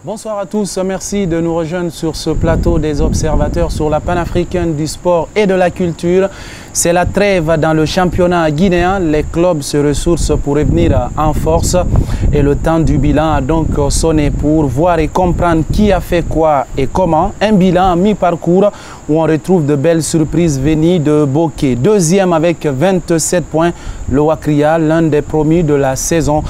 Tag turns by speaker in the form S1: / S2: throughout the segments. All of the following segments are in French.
S1: Bonsoir à tous, merci de nous rejoindre sur ce plateau des observateurs sur la panafricaine du sport et de la culture. C'est la trêve dans le championnat guinéen. Les clubs se ressourcent pour revenir en force et le temps du bilan a donc sonné pour voir et comprendre qui a fait quoi et comment. Un bilan à mi-parcours où on retrouve de belles surprises venues de Bokeh. Deuxième avec 27 points, le Wakria, l'un des promus de la saison,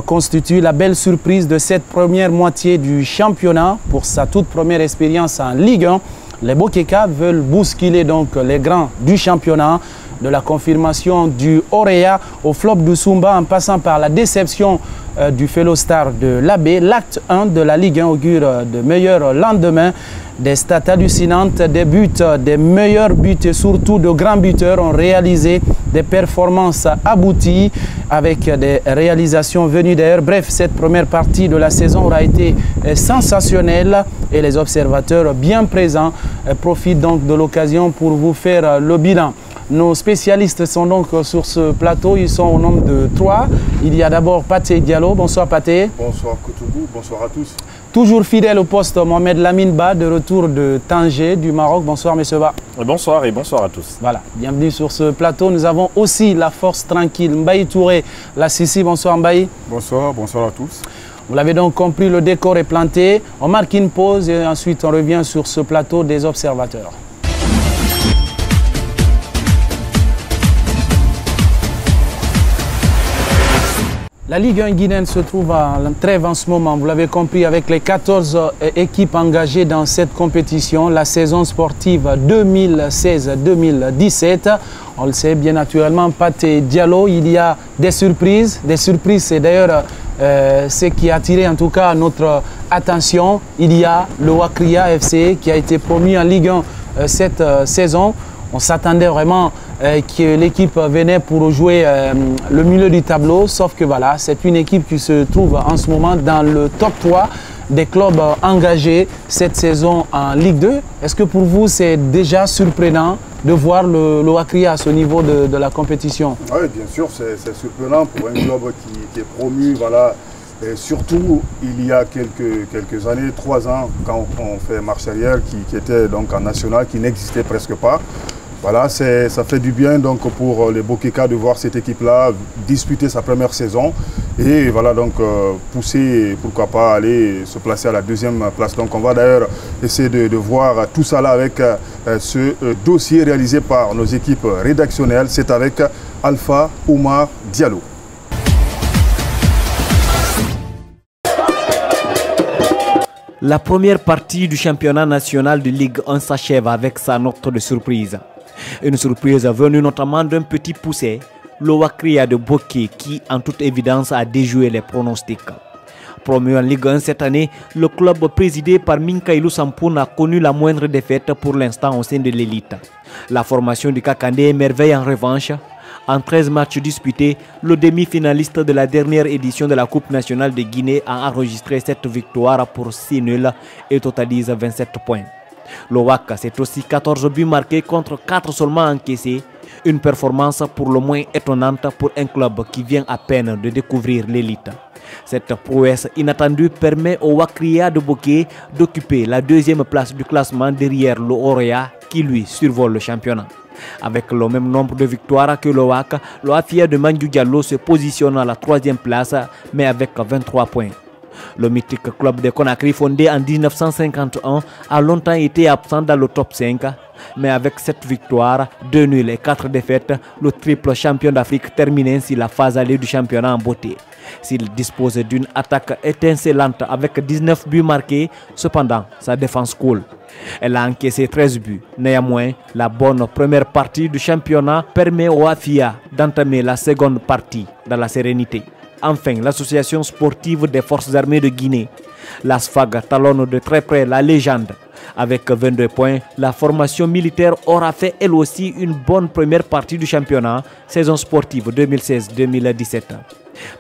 S1: constitue la belle surprise de cette première moitié du championnat. Pour sa toute première expérience en Ligue 1, les Bokeka veulent bousculer donc les grands du championnat, de la confirmation du Orea au flop du Sumba en passant par la déception du Fellow Star de l'Abbé. L'acte 1 de la Ligue 1 augure de meilleurs lendemains. Des stats hallucinantes, des buts, des meilleurs buts et surtout de grands buteurs ont réalisé des performances abouties avec des réalisations venues d'ailleurs. Bref, cette première partie de la saison aura été sensationnelle et les observateurs bien présents profitent donc de l'occasion pour vous faire le bilan. Nos spécialistes sont donc sur ce plateau, ils sont au nombre de 3. Il y a d'abord Pathé Diallo. Bonsoir Pathé.
S2: Bonsoir Koutougou, bonsoir à tous.
S1: Toujours fidèle au poste, Mohamed Lamine Ba, de retour de Tanger, du Maroc. Bonsoir monsieur Ba.
S3: Bonsoir et bonsoir à tous.
S1: Voilà, bienvenue sur ce plateau. Nous avons aussi la force tranquille, Mbaye Touré, la Sissi. Bonsoir Mbaye.
S2: Bonsoir, bonsoir à tous.
S1: Vous l'avez donc compris, le décor est planté. On marque une pause et ensuite on revient sur ce plateau des observateurs. La Ligue 1 guinéenne se trouve en trêve en ce moment, vous l'avez compris, avec les 14 équipes engagées dans cette compétition. La saison sportive 2016-2017, on le sait bien naturellement, Pathé Diallo, il y a des surprises. Des surprises, c'est d'ailleurs ce qui a attiré en tout cas notre attention. Il y a le Wakria FC qui a été promu en Ligue 1 cette saison. On s'attendait vraiment que l'équipe venait pour jouer le milieu du tableau, sauf que voilà, c'est une équipe qui se trouve en ce moment dans le top 3 des clubs engagés cette saison en Ligue 2. Est-ce que pour vous, c'est déjà surprenant de voir le Wakria à ce niveau de la compétition?
S2: Oui, bien sûr, c'est surprenant pour un club qui est promu, voilà. Et surtout, il y a quelques années, 3 ans, quand on fait marche arrière, qui était donc en national, qui n'existait presque pas. Voilà, ça fait du bien donc pour les Bokeka de voir cette équipe-là disputer sa première saison et voilà donc pousser, pourquoi pas aller se placer à la 2e place. Donc on va d'ailleurs essayer de voir tout ça là avec ce dossier réalisé par nos équipes rédactionnelles. C'est avec Alpha Oumar Diallo.
S4: La première partie du championnat national de Ligue 1 s'achève avec sa note de surprise. Une surprise venue notamment d'un petit poussé, le Wakria de Bokeh, qui en toute évidence a déjoué les pronostics. Promu en Ligue 1 cette année, le club présidé par Minkailou Sampoun a connu la moindre défaite pour l'instant au sein de l'élite. La formation du Kakandé émerveille en revanche. En 13 matchs disputés, le demi-finaliste de la dernière édition de la Coupe nationale de Guinée a enregistré 7 victoires pour 6 nuls et totalise 27 points. Le WAC, c'est aussi 14 buts marqués contre 4 seulement encaissés. Une performance pour le moins étonnante pour un club qui vient à peine de découvrir l'élite. Cette prouesse inattendue permet au Wakria de Bokeh d'occuper la 2e place du classement derrière le Orea qui lui survole le championnat. Avec le même nombre de victoires que le WAC, le Afia de Mandjou Diallo se positionne à la 3e place mais avec 23 points. Le mythique club de Conakry, fondé en 1951, a longtemps été absent dans le top 5, mais avec 7 victoires, 2 nuls et 4 défaites, le triple champion d'Afrique termine ainsi la phase allée du championnat en beauté. S'il dispose d'une attaque étincelante avec 19 buts marqués, cependant, sa défense coule. Elle a encaissé 13 buts. Néanmoins, la bonne première partie du championnat permet au Afia d'entamer la seconde partie dans la sérénité. Enfin, l'association sportive des forces armées de Guinée, l'ASFAG, talonne de très près la légende. Avec 22 points, la formation militaire aura fait elle aussi une bonne première partie du championnat, saison sportive 2016-2017.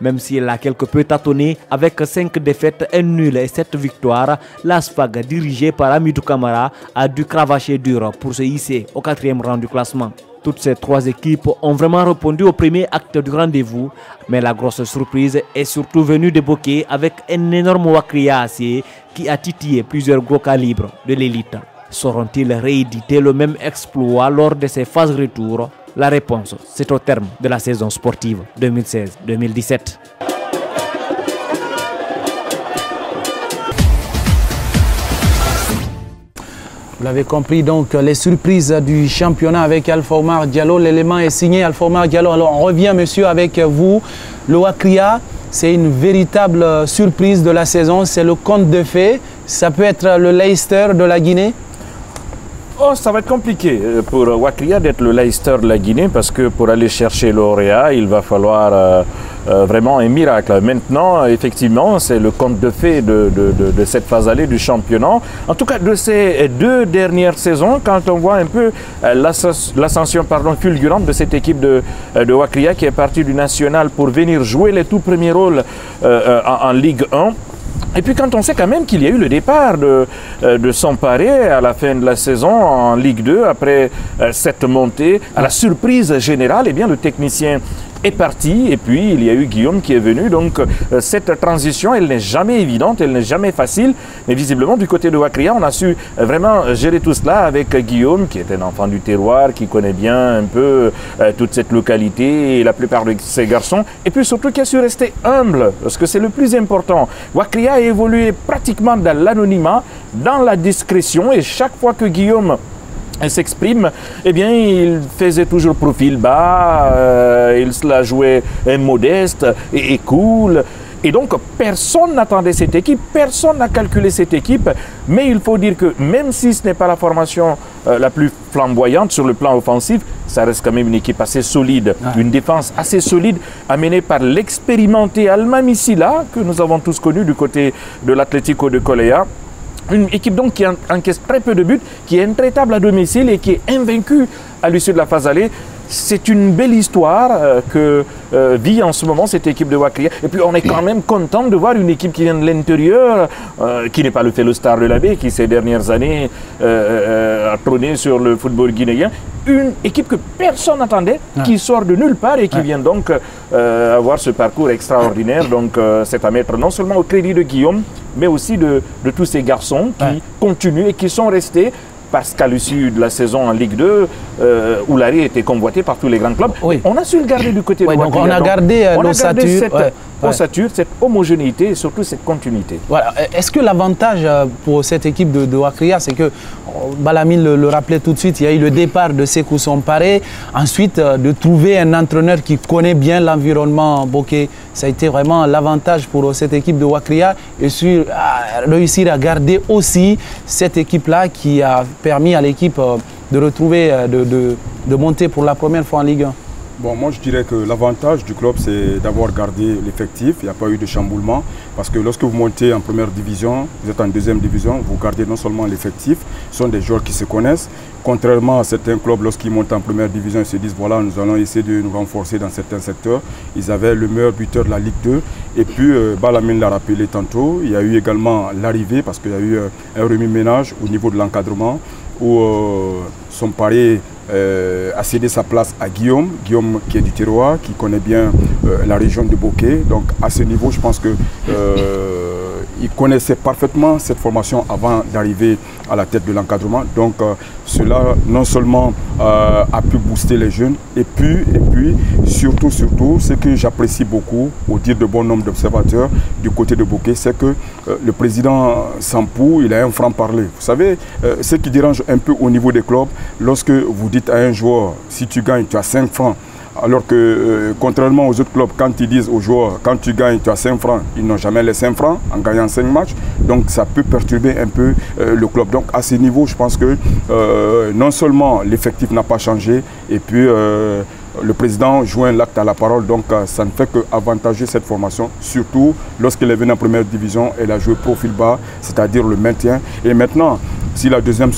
S4: Même si elle a quelque peu tâtonné, avec 5 défaites, 1 nul et 7 victoires, l'ASFAG, dirigée par Amidou Camara, a dû cravacher dur pour se hisser au 4e rang du classement. Toutes ces trois équipes ont vraiment répondu au premier acte du rendez-vous. Mais la grosse surprise est surtout venue de Bokeh avec un énorme Wakria acier qui a titillé plusieurs gros calibres de l'élite. Sauront-ils rééditer le même exploit lors de ces phases retour? La réponse, c'est au terme de la saison sportive 2016-2017.
S1: Vous l'avez compris, donc les surprises du championnat avec Alpha Omar Diallo. L'élément est signé Alpha Omar Diallo. Alors on revient, monsieur, avec vous. Le Wakria, c'est une véritable surprise de la saison. C'est le conte de fées. Ça peut être le Leicester de la Guinée?
S3: Oh, ça va être compliqué pour Wakria d'être le Leicester de la Guinée parce que pour aller chercher lauréat, il va falloir vraiment un miracle. Maintenant, effectivement, c'est le conte de fées de cette phase allée du championnat. En tout cas, de ces deux dernières saisons, quand on voit un peu l'ascension fulgurante de cette équipe de Wakria qui est partie du national pour venir jouer les tout premiers rôles en Ligue 1. Et puis quand on sait quand même qu'il y a eu le départ de Samparay à la fin de la saison en Ligue 2, après cette montée, à la surprise générale, eh bien le technicien est parti et puis il y a eu Guillaume qui est venu. Donc cette transition, elle n'est jamais évidente, elle n'est jamais facile. Mais visiblement, du côté de Wakria, on a su vraiment gérer tout cela avec Guillaume, qui est un enfant du terroir, qui connaît bien un peu toute cette localité et la plupart de ses garçons. Et puis surtout qui a su rester humble, parce que c'est le plus important. Wakria a évolué pratiquement dans l'anonymat, dans la discrétion, et chaque fois que Guillaume s'exprime, eh bien, il faisait toujours profil bas, il se la jouait modeste et cool. Et donc, personne n'attendait cette équipe, personne n'a calculé cette équipe. Mais il faut dire que même si ce n'est pas la formation la plus flamboyante sur le plan offensif, ça reste quand même une équipe assez solide, une défense assez solide, amenée par l'expérimenté Alma Missila, que nous avons tous connu du côté de l'Atlético de Coléa. Une équipe donc qui encaisse très peu de buts, qui est intraitable à domicile et qui est invaincue à l'issue de la phase allée. C'est une belle histoire que vit en ce moment cette équipe de Wakria. Et puis on est quand même content de voir une équipe qui vient de l'intérieur, qui n'est pas le Fellow Star de la baie, qui ces dernières années a trôné sur le football guinéen. Une équipe que personne n'attendait, qui sort de nulle part et qui vient donc avoir ce parcours extraordinaire. Donc c'est à mettre non seulement au crédit de Guillaume, mais aussi de tous ces garçons qui continuent et qui sont restés. Parce qu'à l'issue de la saison en Ligue 2, Oulari était convoité par tous les grands clubs. On a su le garder du côté de Wakria.
S1: Donc on a gardé l'ossature.
S3: Ossature, cette homogénéité et surtout cette continuité.
S1: Voilà. Est-ce que l'avantage pour cette équipe de Wakria, c'est que, Balamine le rappelait tout de suite, il y a eu le départ de Sékou Samparay, ensuite de trouver un entraîneur qui connaît bien l'environnement Bokeh. Ça a été vraiment l'avantage pour cette équipe de Wakria et réussir à garder aussi cette équipe-là qui a permis à l'équipe de retrouver, de monter pour la première fois en Ligue 1.
S2: Bon, moi je dirais que l'avantage du club, c'est d'avoir gardé l'effectif. Il n'y a pas eu de chamboulement. Parce que lorsque vous montez en première division, vous êtes en deuxième division, vous gardez non seulement l'effectif, ce sont des joueurs qui se connaissent. Contrairement à certains clubs, lorsqu'ils montent en première division, ils se disent voilà, nous allons essayer de nous renforcer dans certains secteurs. Ils avaient le meilleur buteur de la Ligue 2. Et puis, Balamine l'a rappelé tantôt, il y a eu également l'arrivée, parce qu'il y a eu un remis-ménage au niveau de l'encadrement, où Samparay a cédé sa place à Guillaume qui est du terroir, qui connaît bien la région de Bokeh. Donc à ce niveau, je pense que il connaissait parfaitement cette formation avant d'arriver à la tête de l'encadrement. Donc cela non seulement a pu booster les jeunes, et puis surtout ce que j'apprécie beaucoup, au dire de bon nombre d'observateurs du côté de Bokeh, c'est que le président Sampou, il a un franc-parler. Vous savez, ce qui dérange un peu au niveau des clubs, lorsque vous dites à un joueur, si tu gagnes, tu as 5 francs, alors que contrairement aux autres clubs, quand ils disent aux joueurs, quand tu gagnes, tu as 5 francs, ils n'ont jamais les 5 francs en gagnant 5 matchs. Donc ça peut perturber un peu le club. Donc à ce niveau, je pense que non seulement l'effectif n'a pas changé, et puis le président joint l'acte à la parole, donc ça ne fait qu'avantager cette formation, surtout lorsqu'elle est venue en première division, elle a joué profil bas, c'est-à-dire le maintien. Et maintenant, si la deuxième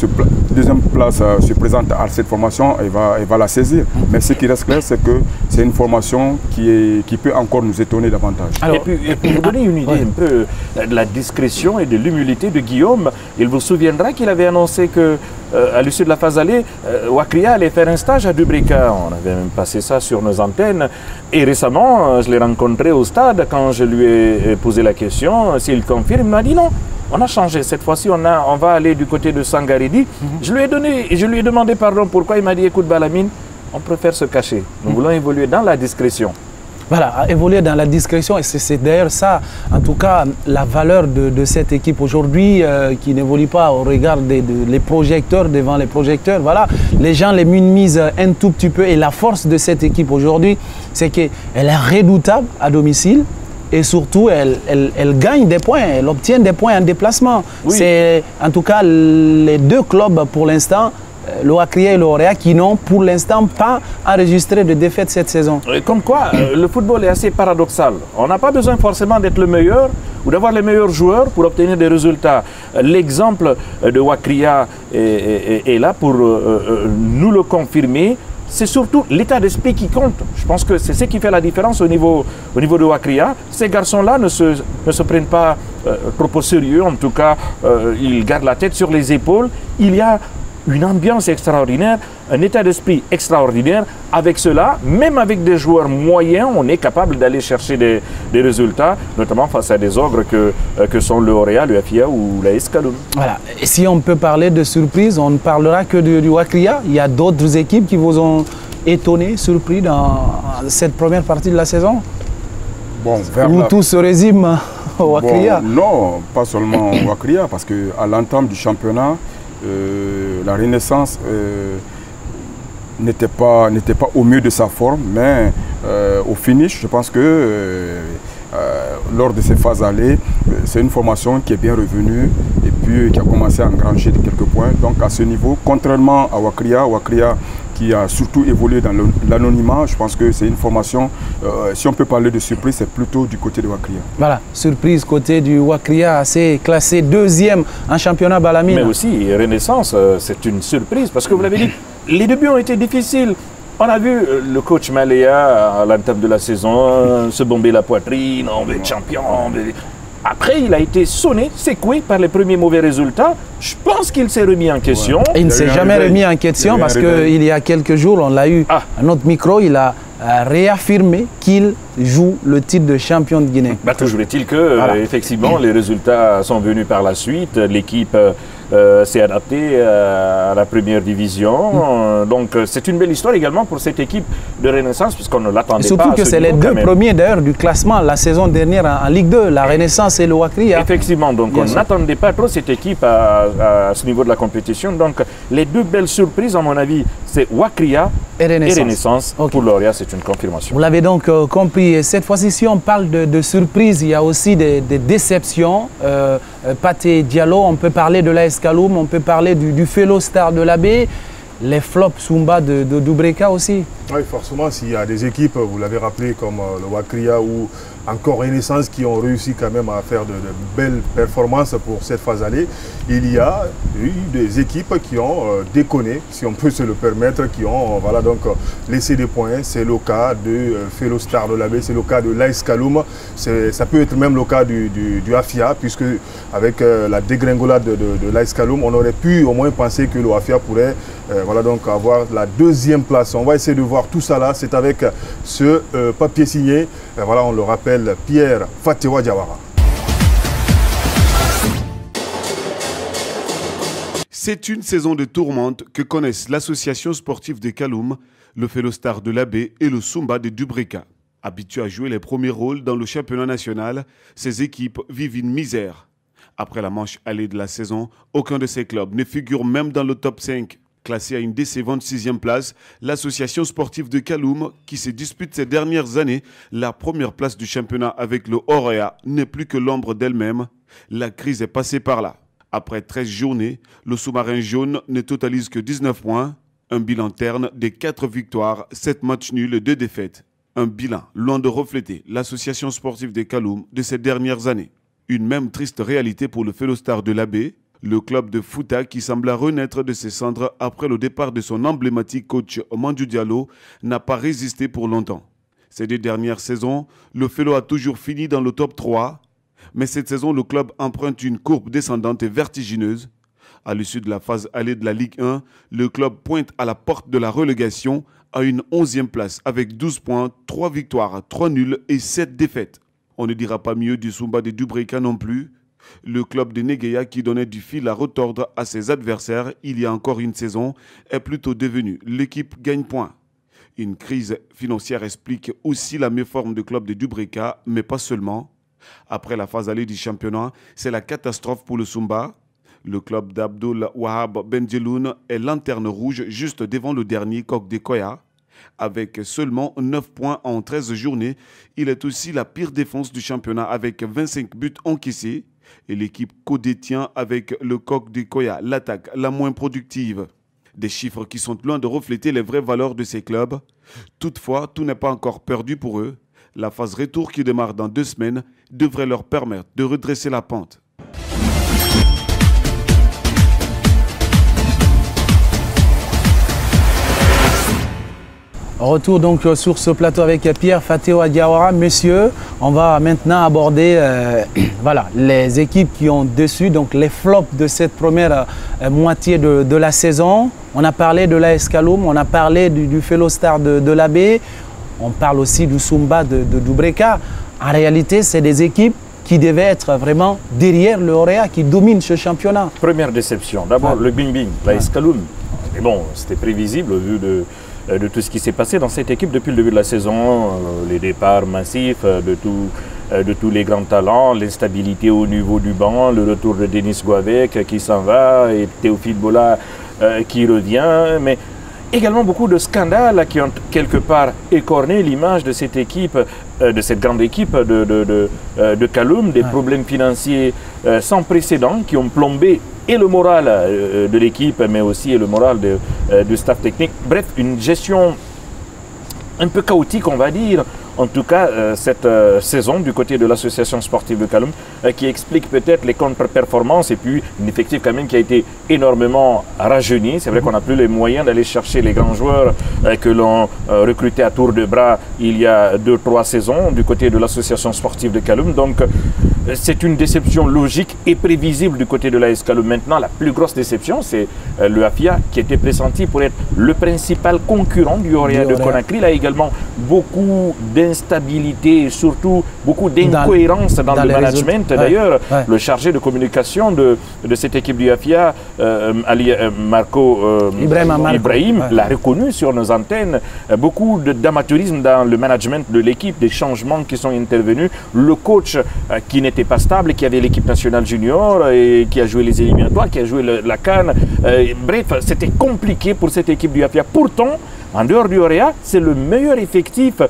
S2: place se présente à cette formation, elle va la saisir. Mais ce qui reste clair, c'est que c'est une formation qui peut encore nous étonner davantage.
S3: Alors, et puis vous donner une idée un peu de la discrétion et de l'humilité de Guillaume, il vous souviendra qu'il avait annoncé que à l'issue de la phase allée, Ouakria allait faire un stage à Dubrika. On avait même passé ça sur nos antennes. Et récemment, je l'ai rencontré au stade. Quand je lui ai posé la question, s'il confirme, il m'a dit non. On a changé. Cette fois-ci, on va aller du côté de Sangaridi. Je lui ai demandé pardon pourquoi. Il m'a dit, écoute Balamine, on préfère se cacher. Nous voulons évoluer dans la discrétion.
S1: Voilà, évoluer dans la discrétion, et c'est d'ailleurs ça, en tout cas, la valeur de cette équipe aujourd'hui, qui n'évolue pas au regard des projecteurs, devant les projecteurs. Voilà, les gens les minimisent un tout petit peu, et la force de cette équipe aujourd'hui, c'est qu'elle est redoutable à domicile, et surtout, elle gagne des points, elle obtient des points en déplacement. Oui. C'est en tout cas les deux clubs pour l'instant, l'Ouakria et l'Orea, qui n'ont pour l'instant pas enregistré de défaite cette saison.
S3: Comme quoi, le football est assez paradoxal. On n'a pas besoin forcément d'être le meilleur ou d'avoir les meilleurs joueurs pour obtenir des résultats. L'exemple de Ouakria est là pour nous le confirmer. C'est surtout l'état d'esprit qui compte. Je pense que c'est ce qui fait la différence au niveau de Ouakria. Ces garçons-là ne se prennent pas trop au sérieux. En tout cas, ils gardent la tête sur les épaules. Il y a une ambiance extraordinaire, un état d'esprit extraordinaire. Avec cela, même avec des joueurs moyens, on est capable d'aller chercher des résultats, notamment face à des ogres que sont le Orea, le Afia ou la Escaloum.
S1: Voilà. Et si on peut parler de surprise, on ne parlera que du Ouakria. Il y a d'autres équipes qui vous ont étonné, surpris dans cette première partie de la saison?
S2: Bon,
S1: où tout se résume au Ouakria?
S2: Bon, non, pas seulement au Ouakria, parce qu'à l'entame du championnat, la Renaissance n'était pas au mieux de sa forme, mais au finish, je pense que lors de ces phases allées, c'est une formation qui est bien revenue et puis qui a commencé à engranger quelques points. Donc à ce niveau, contrairement à Ouakria qui a surtout évolué dans l'anonymat, je pense que c'est une formation, si on peut parler de surprise, c'est plutôt du côté de Ouakria.
S1: Voilà, surprise côté du Ouakria, assez classé deuxième en championnat Balamine.
S3: Mais aussi, Renaissance, c'est une surprise, parce que vous l'avez dit, les débuts ont été difficiles. On a vu le coach Maléa à l'entame de la saison se bomber la poitrine, on veut être champion. Après, il a été sonné, secoué par les premiers mauvais résultats. Je pense qu'il s'est remis en question.
S1: Ouais. Il ne s'est jamais remis en question parce qu'il y a quelques jours, on l'a eu à notre micro, il a réaffirmé qu'il joue le titre de champion de Guinée.
S3: Bah, toujours est-il que, voilà, effectivement, les résultats sont venus par la suite. L'équipe s'est adaptée à la première division. Donc, c'est une belle histoire également pour cette équipe de Renaissance, puisqu'on ne l'attendait pas.
S1: Surtout que c'est les deux premiers d'ailleurs du classement la saison dernière en Ligue 2, la Renaissance et le Ouakria.
S3: Effectivement, donc on n'attendait pas trop cette équipe à ce niveau de la compétition. Donc, les deux belles surprises, à mon avis, c'est Ouakria et Renaissance. Okay. Pour l'Orea, c'est une confirmation.
S1: Vous l'avez donc compris. Cette fois-ci, si on parle de surprises, il y a aussi des déceptions. Pathé Diallo, on peut parler de l'AS Kaloum, on peut parler du Fellow Star de l'Abbé, les flops Sumba de Dubreka aussi.
S2: Oui, forcément, s'il y a des équipes, vous l'avez rappelé, comme le Ouakria ou encore Renaissance qui ont réussi quand même à faire de belles performances pour cette phase allée, il y a eu des équipes qui ont déconné, si on peut se le permettre, qui ont voilà, donc, laissé des points. C'est le cas de Fellow Star de l'Abbé, c'est le cas de l'AS Kaloum, ça peut être même le cas du Afia, puisque avec la dégringolade de l'AS Kaloum, on aurait pu au moins penser que le Afia pourrait voilà, donc, avoir la deuxième place. On va essayer de voir tout ça là, c'est avec ce papier signé, voilà, on le rappelle, Pierre Fatewa Diawara.
S5: C'est une saison de tourmente que connaissent l'association sportive de Kaloum, le Fellow Star de l'Abbé et le Sumba de Dubreka. Habitués à jouer les premiers rôles dans le championnat national, ces équipes vivent une misère. Après la manche allée de la saison, aucun de ces clubs ne figure même dans le top 5. Classée à une décevante 6e place, l'association sportive de Kaloum, qui se dispute ces dernières années la première place du championnat avec le Orea, n'est plus que l'ombre d'elle-même. La crise est passée par là. Après 13 journées, le sous-marin jaune ne totalise que 19 points. Un bilan terne de 4 victoires, 7 matchs nuls et 2 défaites. Un bilan loin de refléter l'association sportive de Kaloum de ces dernières années. Une même triste réalité pour le Fellow Star de l'Abbé. Le club de Fouta, qui sembla renaître de ses cendres après le départ de son emblématique coach Mandou Diallo, n'a pas résisté pour longtemps. Ces 2 dernières saisons, le Felo a toujours fini dans le top 3, mais cette saison, le club emprunte une courbe descendante et vertigineuse. À l'issue de la phase allée de la Ligue 1, le club pointe à la porte de la relégation à une 11e place avec 12 points, 3 victoires, 3 nuls et 7 défaites. On ne dira pas mieux du Sumba de Dubreka non plus. Le club de Negueya, qui donnait du fil à retordre à ses adversaires il y a encore une saison, est plutôt devenu l'équipe gagne-point. Une crise financière explique aussi la méforme du club de Dubreka, mais pas seulement. Après la phase allée du championnat, c'est la catastrophe pour le Sumba. Le club d'Abdul Wahab Benjeloun est lanterne rouge juste devant le dernier Coq de Koya. Avec seulement 9 points en 13 journées, il est aussi la pire défense du championnat avec 25 buts encaissés. Et l'équipe co-détient avec le Coq de Koya l'attaque la moins productive. Des chiffres qui sont loin de refléter les vraies valeurs de ces clubs. Toutefois, tout n'est pas encore perdu pour eux. La phase retour qui démarre dans 2 semaines devrait leur permettre de redresser la pente.
S1: Retour donc sur ce plateau avec Pierre Fatéo Diawara. Messieurs, on va maintenant aborder voilà, les équipes qui ont déçu, donc les flops de cette première moitié de la saison. On a parlé de l'AS Kaloum, on a parlé du Felo Star de l'AB, on parle aussi du Sumba de Dubreka. En réalité, c'est des équipes qui devaient être vraiment derrière le Orea, qui domine ce championnat.
S3: Première déception. D'abord, le Bing Bing, l'AS Kaloum. Mais bon, c'était prévisible au vu de tout ce qui s'est passé dans cette équipe depuis le début de la saison, les départs massifs de tous les grands talents, l'instabilité au niveau du banc, le retour de Denis Gouavec qui s'en va et Théophile Bola qui revient, mais également beaucoup de scandales qui ont quelque part écorné l'image de cette équipe, de cette grande équipe de Kaloum, des problèmes financiers sans précédent qui ont plombé et le moral de l'équipe, mais aussi le moral du staff technique. Bref, une gestion un peu chaotique, on va dire, en tout cas cette saison du côté de l'association sportive de Kaloum, qui explique peut-être les contre-performances et puis un effectif quand même qui a été énormément rajeuni. C'est vrai qu'on n'a plus les moyens d'aller chercher les grands joueurs que l'on recrutait à tour de bras il y a 2-3 saisons du côté de l'association sportive de Kaloum. Donc c'est une déception logique et prévisible du côté de l'AS Kaloum. Maintenant, la plus grosse déception, c'est le Afia qui était pressenti pour être le principal concurrent du Orea de Conakry. Il a également beaucoup d'instabilité et surtout beaucoup d'incohérence dans le management. D'ailleurs, le chargé de communication de cette équipe du Afia, Marco Ibrahim, l'a reconnu sur nos antennes. Beaucoup d'amateurisme dans le management de l'équipe, des changements qui sont intervenus. Le coach qui n'était pas stable, qui avait l'équipe nationale junior et qui a joué les éliminatoires, qui a joué la CAN. Bref, c'était compliqué pour cette équipe du Afia. Pourtant, en dehors du Orea, c'est le meilleur effectif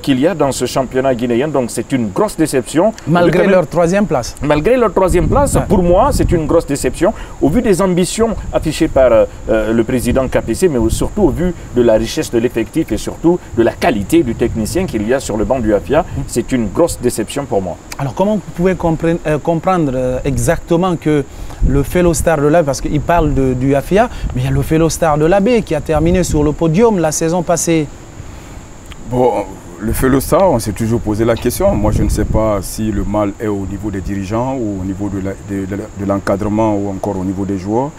S3: qu'il y a dans ce championnat guinéen. Donc c'est une grosse déception.
S1: Malgré leur 3e place.
S3: Malgré leur 3e place, pour moi, c'est une grosse déception. Au vu des ambitions affichées par le président KPC, mais surtout au vu de la richesse de l'effectif et surtout de la qualité du technicien qu'il y a sur le banc du Afia, c'est une grosse déception pour moi.
S1: Alors comment vous pouvez comprendre exactement que le Felo Star de l'AB, parce qu'il parle du Afia, mais il y a le Felo Star de l'AB qui a terminé sur le podium la saison passée.
S2: Bon, le Felo Star, on s'est toujours posé la question. Moi, je ne sais pas si le mal est au niveau des dirigeants ou au niveau de l'encadrement ou encore au niveau des joueurs.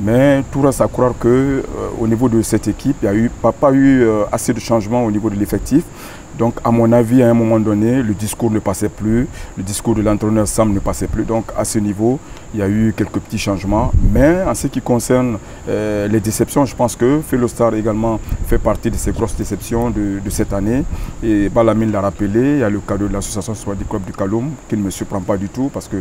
S2: Mais tout reste à croire qu'au niveau de cette équipe, il n'y a pas eu assez de changements au niveau de l'effectif. Donc, à mon avis, à un moment donné, le discours ne passait plus, le discours de l'entraîneur Sam ne passait plus. Donc, à ce niveau, il y a eu quelques petits changements. Mais en ce qui concerne les déceptions, je pense que Felo Star également fait partie de ces grosses déceptions de cette année. Et Balamine l'a rappelé, il y a le cas de l'association du club du Kaloum, qui ne me surprend pas du tout parce que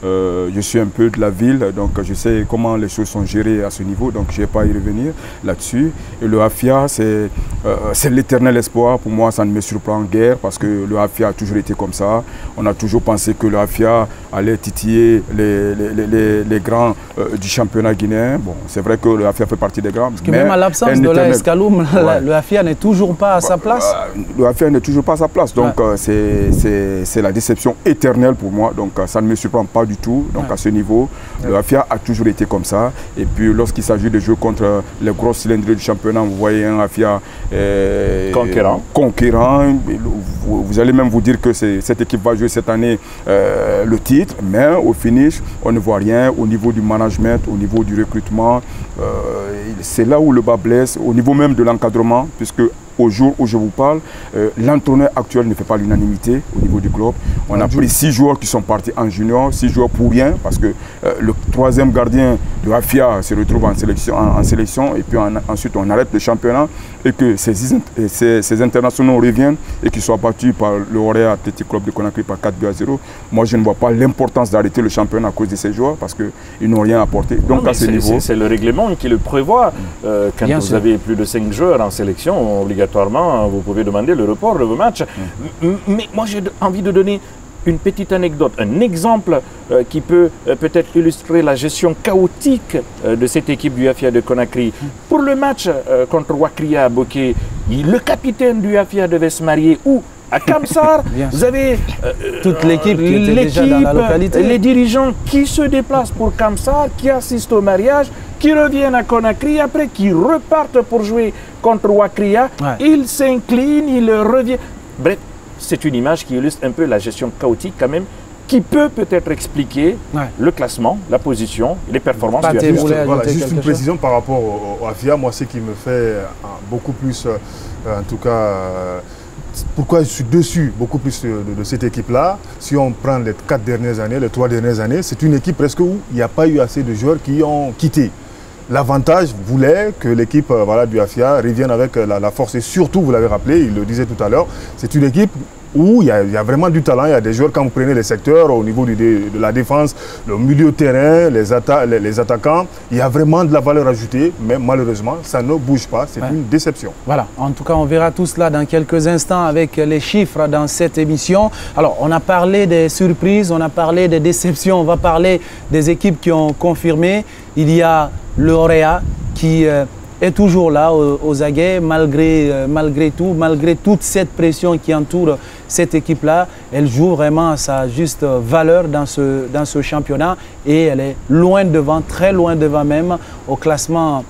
S2: je suis un peu de la ville, donc je sais comment les choses sont gérées à ce niveau, donc je ne vais pas y revenir là-dessus. Et le Afia, c'est l'éternel espoir. Pour moi, ça ne me surprend
S6: surprend guère parce que le Afia a toujours été comme ça. On a toujours pensé que le Afia allait titiller les grands du championnat guinéen. Bon, c'est vrai que le Afia fait partie des grands.
S1: Parce que même à l'absence de l'AS Kaloum, le Afia n'est toujours pas à sa place.
S6: Le Afia n'est toujours pas à sa place. Donc c'est la déception éternelle pour moi. Donc ça ne me surprend pas du tout. Donc à ce niveau, le Afia a toujours été comme ça. Et puis lorsqu'il s'agit de jouer contre les gros cylindres du championnat, vous voyez un Afia conquérant. Vous allez même vous dire que cette équipe va jouer cette année le titre, mais au finish, on ne voit rien au niveau du management, au niveau du recrutement. C'est là où le bas blesse, au niveau même de l'encadrement, puisque au jour où je vous parle, l'entraîneur actuel ne fait pas l'unanimité au niveau du club. On a pris 6 joueurs qui sont partis en junior, 6 joueurs pour rien, parce que le 3e gardien de Afia se retrouve en sélection et puis ensuite on arrête le championnat et que ces internationaux reviennent et qu'ils soient battus par le Orea Athletic Club de Conakry par 4-0. Moi, je ne vois pas l'importance d'arrêter le championnat à cause de ces joueurs parce qu'ils n'ont rien apporté. Donc, à ce niveau...
S3: C'est le règlement qui le prévoit. Quand vous avez plus de 5 joueurs en sélection, obligatoirement, vous pouvez demander le report de vos matchs. Mais moi, j'ai envie de donner une petite anecdote, un exemple qui peut peut-être illustrer la gestion chaotique de cette équipe du Afia de Conakry. Pour le match contre Wakria à Boké, le capitaine du Afia devait se marier où? À Kamsar. Vous avez
S1: toute l'équipe qui était déjà dans la localité.
S3: Les dirigeants qui se déplacent pour Kamsar, qui assistent au mariage, qui reviennent à Conakry, après qui repartent pour jouer contre Wakria. Ils s'inclinent, ils reviennent. Bref, c'est une image qui illustre un peu la gestion chaotique quand même, qui peut peut-être expliquer le classement, la position, les performances du Afia.
S2: Voilà, juste une précision par rapport au Afia. Moi, ce qui me fait beaucoup plus, en tout cas, pourquoi je suis dessus beaucoup plus de cette équipe-là. Si on prend les 4 dernières années, les 3 dernières années, c'est une équipe presque où il n'y a pas eu assez de joueurs qui ont quitté. L'avantage voulait que l'équipe du Afia revienne avec la force et surtout, vous l'avez rappelé, il le disait tout à l'heure, c'est une équipe où il y a vraiment du talent. Il y a des joueurs, quand vous prenez les secteurs au niveau de la défense, le milieu de terrain, les attaquants, il y a vraiment de la valeur ajoutée, mais malheureusement, ça ne bouge pas. C'est une déception.
S1: Voilà, en tout cas, on verra tout cela dans quelques instants avec les chiffres dans cette émission. Alors, on a parlé des surprises, on a parlé des déceptions, on va parler des équipes qui ont confirmé. Il y a le Orea qui est toujours là aux aguets, malgré tout, malgré toute cette pression qui entoure cette équipe-là. Elle joue vraiment à sa juste valeur dans ce championnat et elle est loin devant, très loin devant même au classement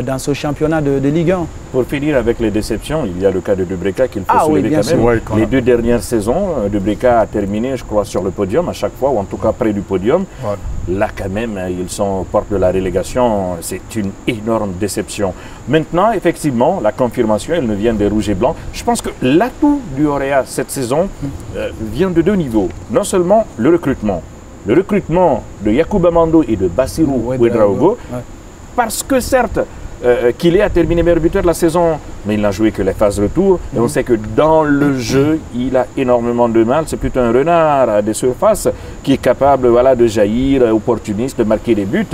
S1: dans ce championnat de Ligue 1.
S3: Pour finir avec les déceptions, il y a le cas de Dubreka qu'il faut soulever quand même. Les 2 dernières saisons, Dubreka a terminé, je crois, sur le podium à chaque fois, ou en tout cas près du podium. Là, quand même, ils sont aux portes de la relégation. C'est une énorme déception. Maintenant, effectivement, la confirmation, elle ne vient des Rouges et Blancs. Je pense que l'atout du Orea cette saison vient de 2 niveaux. Non seulement le recrutement de Yacouba Mando et de Bassirou Ouedraogo, parce que certes, Kilé a terminé meilleur buteur de la saison, mais il n'a joué que les phases retour. Et on sait que dans le jeu, il a énormément de mal. C'est plutôt un renard à des surfaces qui est capable de jaillir, opportuniste, de marquer des buts.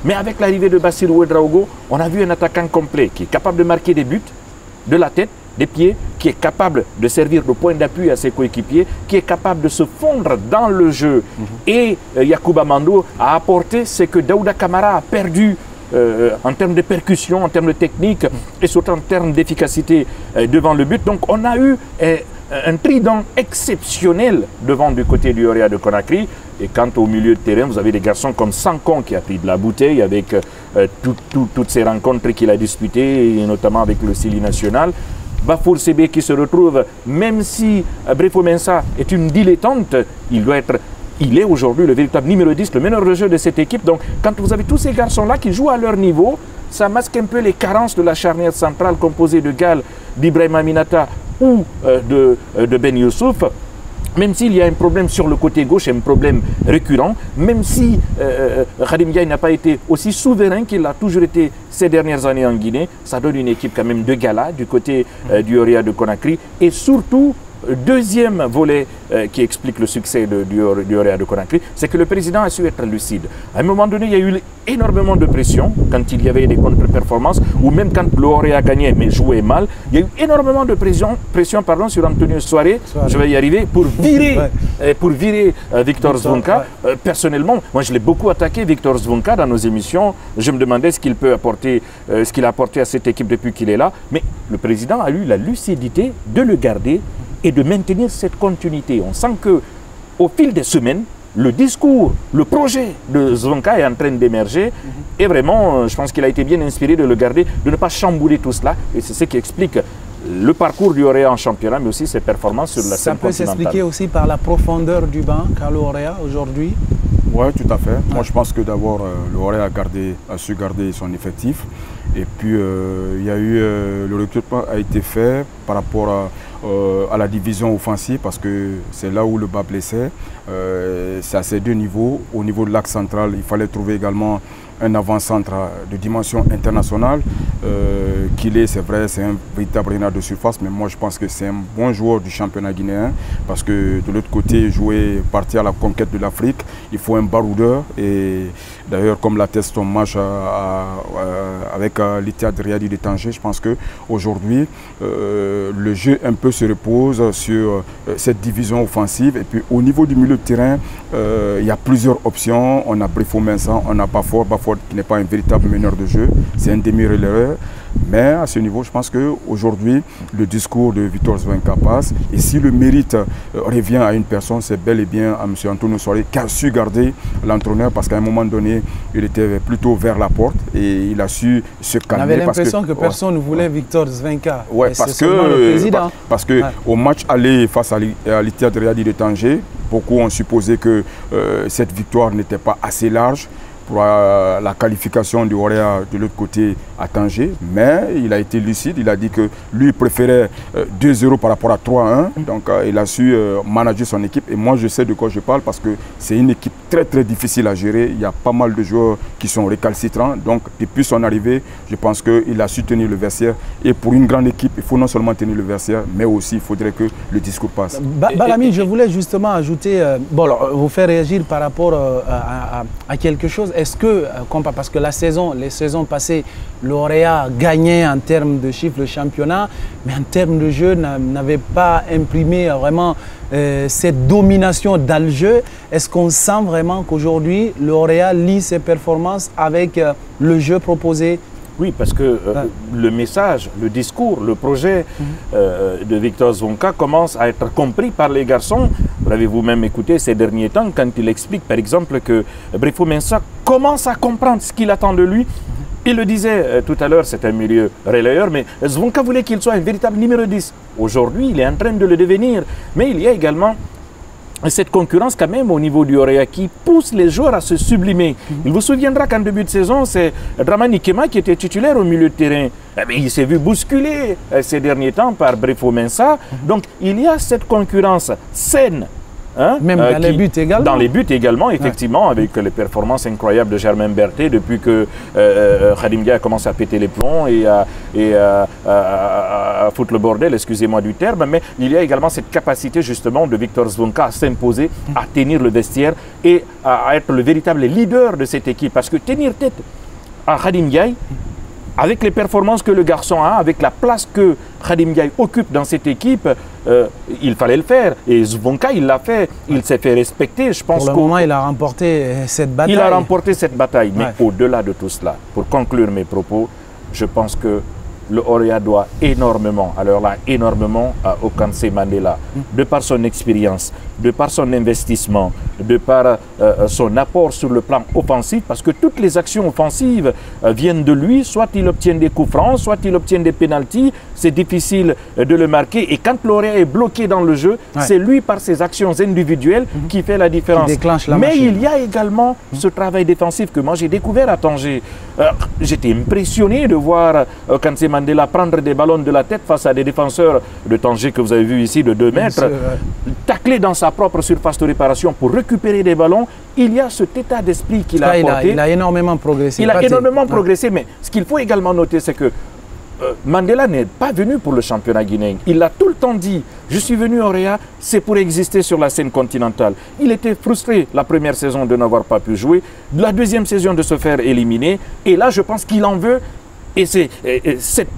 S3: Mais avec l'arrivée de Bassirou Ouedraogo, on a vu un attaquant complet qui est capable de marquer des buts, de la tête, des pieds, qui est capable de servir de point d'appui à ses coéquipiers, qui est capable de se fondre dans le jeu. Et Yacouba Mando a apporté ce que Daouda Kamara a perdu en termes de percussion, en termes de technique et surtout en termes d'efficacité devant le but. Donc on a eu un trident exceptionnel devant du côté du Orea de Conakry. Et quant au milieu de terrain, vous avez des garçons comme Sankon qui a pris de la bouteille avec toutes ces rencontres qu'il a disputées, et notamment avec le Sili national. Bafour Sebe qui se retrouve, même si Brefo Mensa est une dilettante, il est aujourd'hui le véritable numéro 10, le meneur de jeu de cette équipe. Donc, quand vous avez tous ces garçons-là qui jouent à leur niveau, ça masque un peu les carences de la charnière centrale composée de Gal, d'Ibrahim Aminata ou de Ben Youssouf. Même s'il y a un problème sur le côté gauche, un problème récurrent, même si Khadim Ndiaye n'a pas été aussi souverain qu'il a toujours été ces dernières années en Guinée, ça donne une équipe quand même de gala du côté du Orea de Conakry. Et surtout, deuxième volet qui explique le succès du Orea de Conakry, c'est que le président a su être lucide. À un moment donné, il y a eu énormément de pression quand il y avait des contre-performances, ou même quand le Orea gagnait mais jouait mal. Il y a eu énormément de pression sur Antonio Soare, je vais y arriver, pour virer Victor Zvonka. Personnellement, moi je l'ai beaucoup attaqué, Victor Zvonka, dans nos émissions. Je me demandais ce qu'il peut apporter, ce qu'il a apporté à cette équipe depuis qu'il est là. Mais le président a eu la lucidité de le garder et de maintenir cette continuité. On sent que au fil des semaines, le discours, le projet de Zvonka est en train d'émerger. Et vraiment, je pense qu'il a été bien inspiré de le garder, de ne pas chambouler tout cela. Et c'est ce qui explique le parcours du Orea en championnat, mais aussi ses performances sur la scène continentale.
S1: Ça peut s'expliquer aussi par la profondeur du banc qu'a le Orea aujourd'hui?
S6: Oui, tout à fait. Moi, je pense que d'abord, le Orea a su garder son effectif. Et puis, il y a eu, le recrutement a été fait par rapport à la division offensive, parce que c'est là où le bas blessait. C'est à ces deux niveaux. Au niveau de l'axe central, il fallait trouver également un avant-centre de dimension internationale. Qu'il est, c'est vrai, c'est un véritable renard de surface, mais moi je pense que c'est un bon joueur du championnat guinéen, parce que de l'autre côté, partir à la conquête de l'Afrique, il faut un baroudeur. Et d'ailleurs, comme l'atteste son match avec l'Ittihad Riyadi de Tanger, je pense qu'aujourd'hui, le jeu un peu se repose sur cette division offensive. Et puis au niveau du milieu de terrain, il y a plusieurs options. On a Brifo Mensah, on a Baford qui n'est pas un véritable meneur de jeu, c'est un demi-relayeur. Mais à ce niveau, je pense qu'aujourd'hui, le discours de Victor Zvonka passe. Et si le mérite revient à une personne, c'est bel et bien à M. Antonio Soare, qui a su garder l'entraîneur, parce qu'à un moment donné, il était plutôt vers la porte et il a su se calmer.
S1: On avait l'impression que personne ne voulait Victor Zvonka.
S6: Oui, parce que au match aller face à l'Ittihad Riyadi de Tanger, beaucoup ont supposé que cette victoire n'était pas assez large pour la qualification du Orea de l'autre côté à Tanger, mais il a été lucide, il a dit que lui préférait 2-0 par rapport à 3-1, donc il a su manager son équipe. Et moi je sais de quoi je parle, parce que c'est une équipe très très difficile à gérer. Il y a pas mal de joueurs qui sont récalcitrants, donc depuis son arrivée, je pense qu'il a su tenir le vestiaire. Et pour une grande équipe, il faut non seulement tenir le vestiaire, mais aussi il faudrait que le discours passe.
S1: Balami, je voulais justement ajouter, vous faire réagir par rapport à quelque chose. Est-ce que, parce que les saisons passées, l'Orea gagnait en termes de chiffres le championnat, mais en termes de jeu, n'avait pas imprimé vraiment cette domination dans le jeu. Est-ce qu'on sent vraiment qu'aujourd'hui, l'Orea lie ses performances avec le jeu proposé?
S3: Oui, parce que le message, le discours, le projet de Victor Zvonka commence à être compris par les garçons. Vous l'avez vous-même écouté ces derniers temps quand il explique par exemple que Brifo Mensah commence à comprendre ce qu'il attend de lui. Il le disait tout à l'heure, c'est un milieu relayeur, mais Zvonka voulait qu'il soit un véritable numéro 10. Aujourd'hui, il est en train de le devenir. Mais il y a également cette concurrence quand même au niveau du Orea qui pousse les joueurs à se sublimer. Il vous souviendra qu'en début de saison, c'est Dramani Kema qui était titulaire au milieu de terrain. Mais il s'est vu bousculer ces derniers temps par Brifo Mensah. Donc il y a cette concurrence saine.
S1: Même dans les buts également.
S3: Dans les buts également, effectivement, avec les performances incroyables de Germain Berthet depuis que Khadim Dia a commencé à péter les plombs et à foutre le bordel, excusez-moi du terme. Mais il y a également cette capacité justement de Victor Zvonka à s'imposer, à tenir le vestiaire et à être le véritable leader de cette équipe. Parce que tenir tête à Khadim Dia, avec les performances que le garçon a, avec la place que Khadim Ndiaye occupe dans cette équipe, il fallait le faire. Et Zvonka, il l'a fait. Il s'est fait respecter. Je pense
S1: pour le moment, il a remporté cette bataille.
S3: Il a remporté cette bataille. Mais au-delà de tout cela, pour conclure mes propos, je pense que le Orea doit énormément, alors là, énormément à Okansé Mandela, de par son expérience, de par son investissement, de par son apport sur le plan offensif, parce que toutes les actions offensives viennent de lui, soit il obtient des coups francs, soit il obtient des pénaltys, c'est difficile de le marquer, et quand l'Orea est bloqué dans le jeu, c'est lui par ses actions individuelles qui fait la différence.
S1: Qui déclenche la
S3: Mais
S1: machine.
S3: il y a également ce travail défensif que moi j'ai découvert à Tanger. J'étais impressionné de voir Okansé Mandela prendre des ballons de la tête face à des défenseurs de Tanger que vous avez vu ici de 2 mètres, tacler dans sa propre surface de réparation pour récupérer des ballons. Il y a cet état d'esprit qu'il a apporté.
S1: Il a énormément progressé.
S3: Il a énormément progressé, mais ce qu'il faut également noter, c'est que Mandela n'est pas venu pour le championnat guinéen. Il a tout le temps dit, je suis venu au Réa, c'est pour exister sur la scène continentale. Il était frustré la première saison de n'avoir pas pu jouer, la deuxième saison de se faire éliminer. Et là, je pense qu'il en veut. Et c'est cette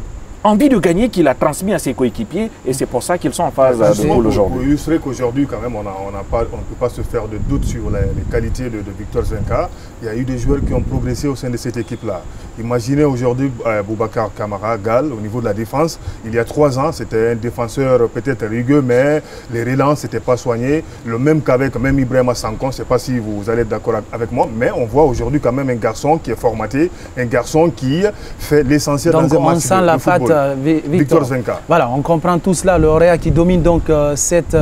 S3: envie de gagner qu'il a transmis à ses coéquipiers. Et c'est pour ça qu'ils sont en phase de rôle aujourd'hui.
S2: Pour illustrer qu'aujourd'hui, quand même, on ne peut pas se faire de doute sur les qualités de Victor Zenka. Il y a eu des joueurs qui ont progressé au sein de cette équipe-là. Imaginez aujourd'hui Boubacar Kamara, Gal, au niveau de la défense. Il y a 3 ans, c'était un défenseur peut-être rigueux, mais les relances n'étaient pas soignées. Le même qu'avec même Ibrahima Sankon, je ne sais pas si vous allez être d'accord avec moi, mais on voit aujourd'hui quand même un garçon qui est formaté, un garçon qui fait l'essentiel dans un match
S1: on sent la patte
S2: Victor Zenka.
S1: Voilà, on comprend tout cela. Le Réa qui domine donc cette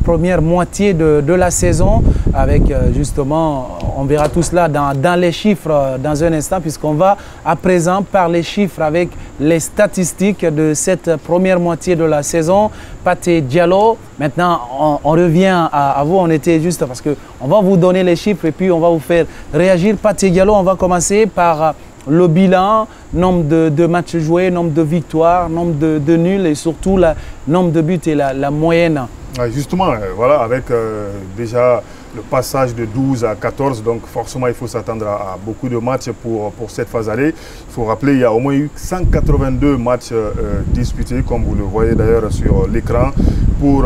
S1: première moitié de la saison avec justement, on verra tout cela dans les chiffres dans un instant, puisqu'on va à présent par les chiffres avec les statistiques de cette première moitié de la saison. Pathé Diallo, maintenant on revient à vous, on était juste parce qu'on va vous donner les chiffres et puis on va vous faire réagir. Pathé Diallo, on va commencer par le bilan, nombre de matchs joués, nombre de victoires, nombre de nuls et surtout le nombre de buts et la moyenne.
S2: Justement, voilà, avec déjà le passage de 12 à 14, donc forcément il faut s'attendre à beaucoup de matchs pour cette phase aller. Il faut rappeler qu'il y a au moins eu 182 matchs disputés, comme vous le voyez d'ailleurs sur l'écran, pour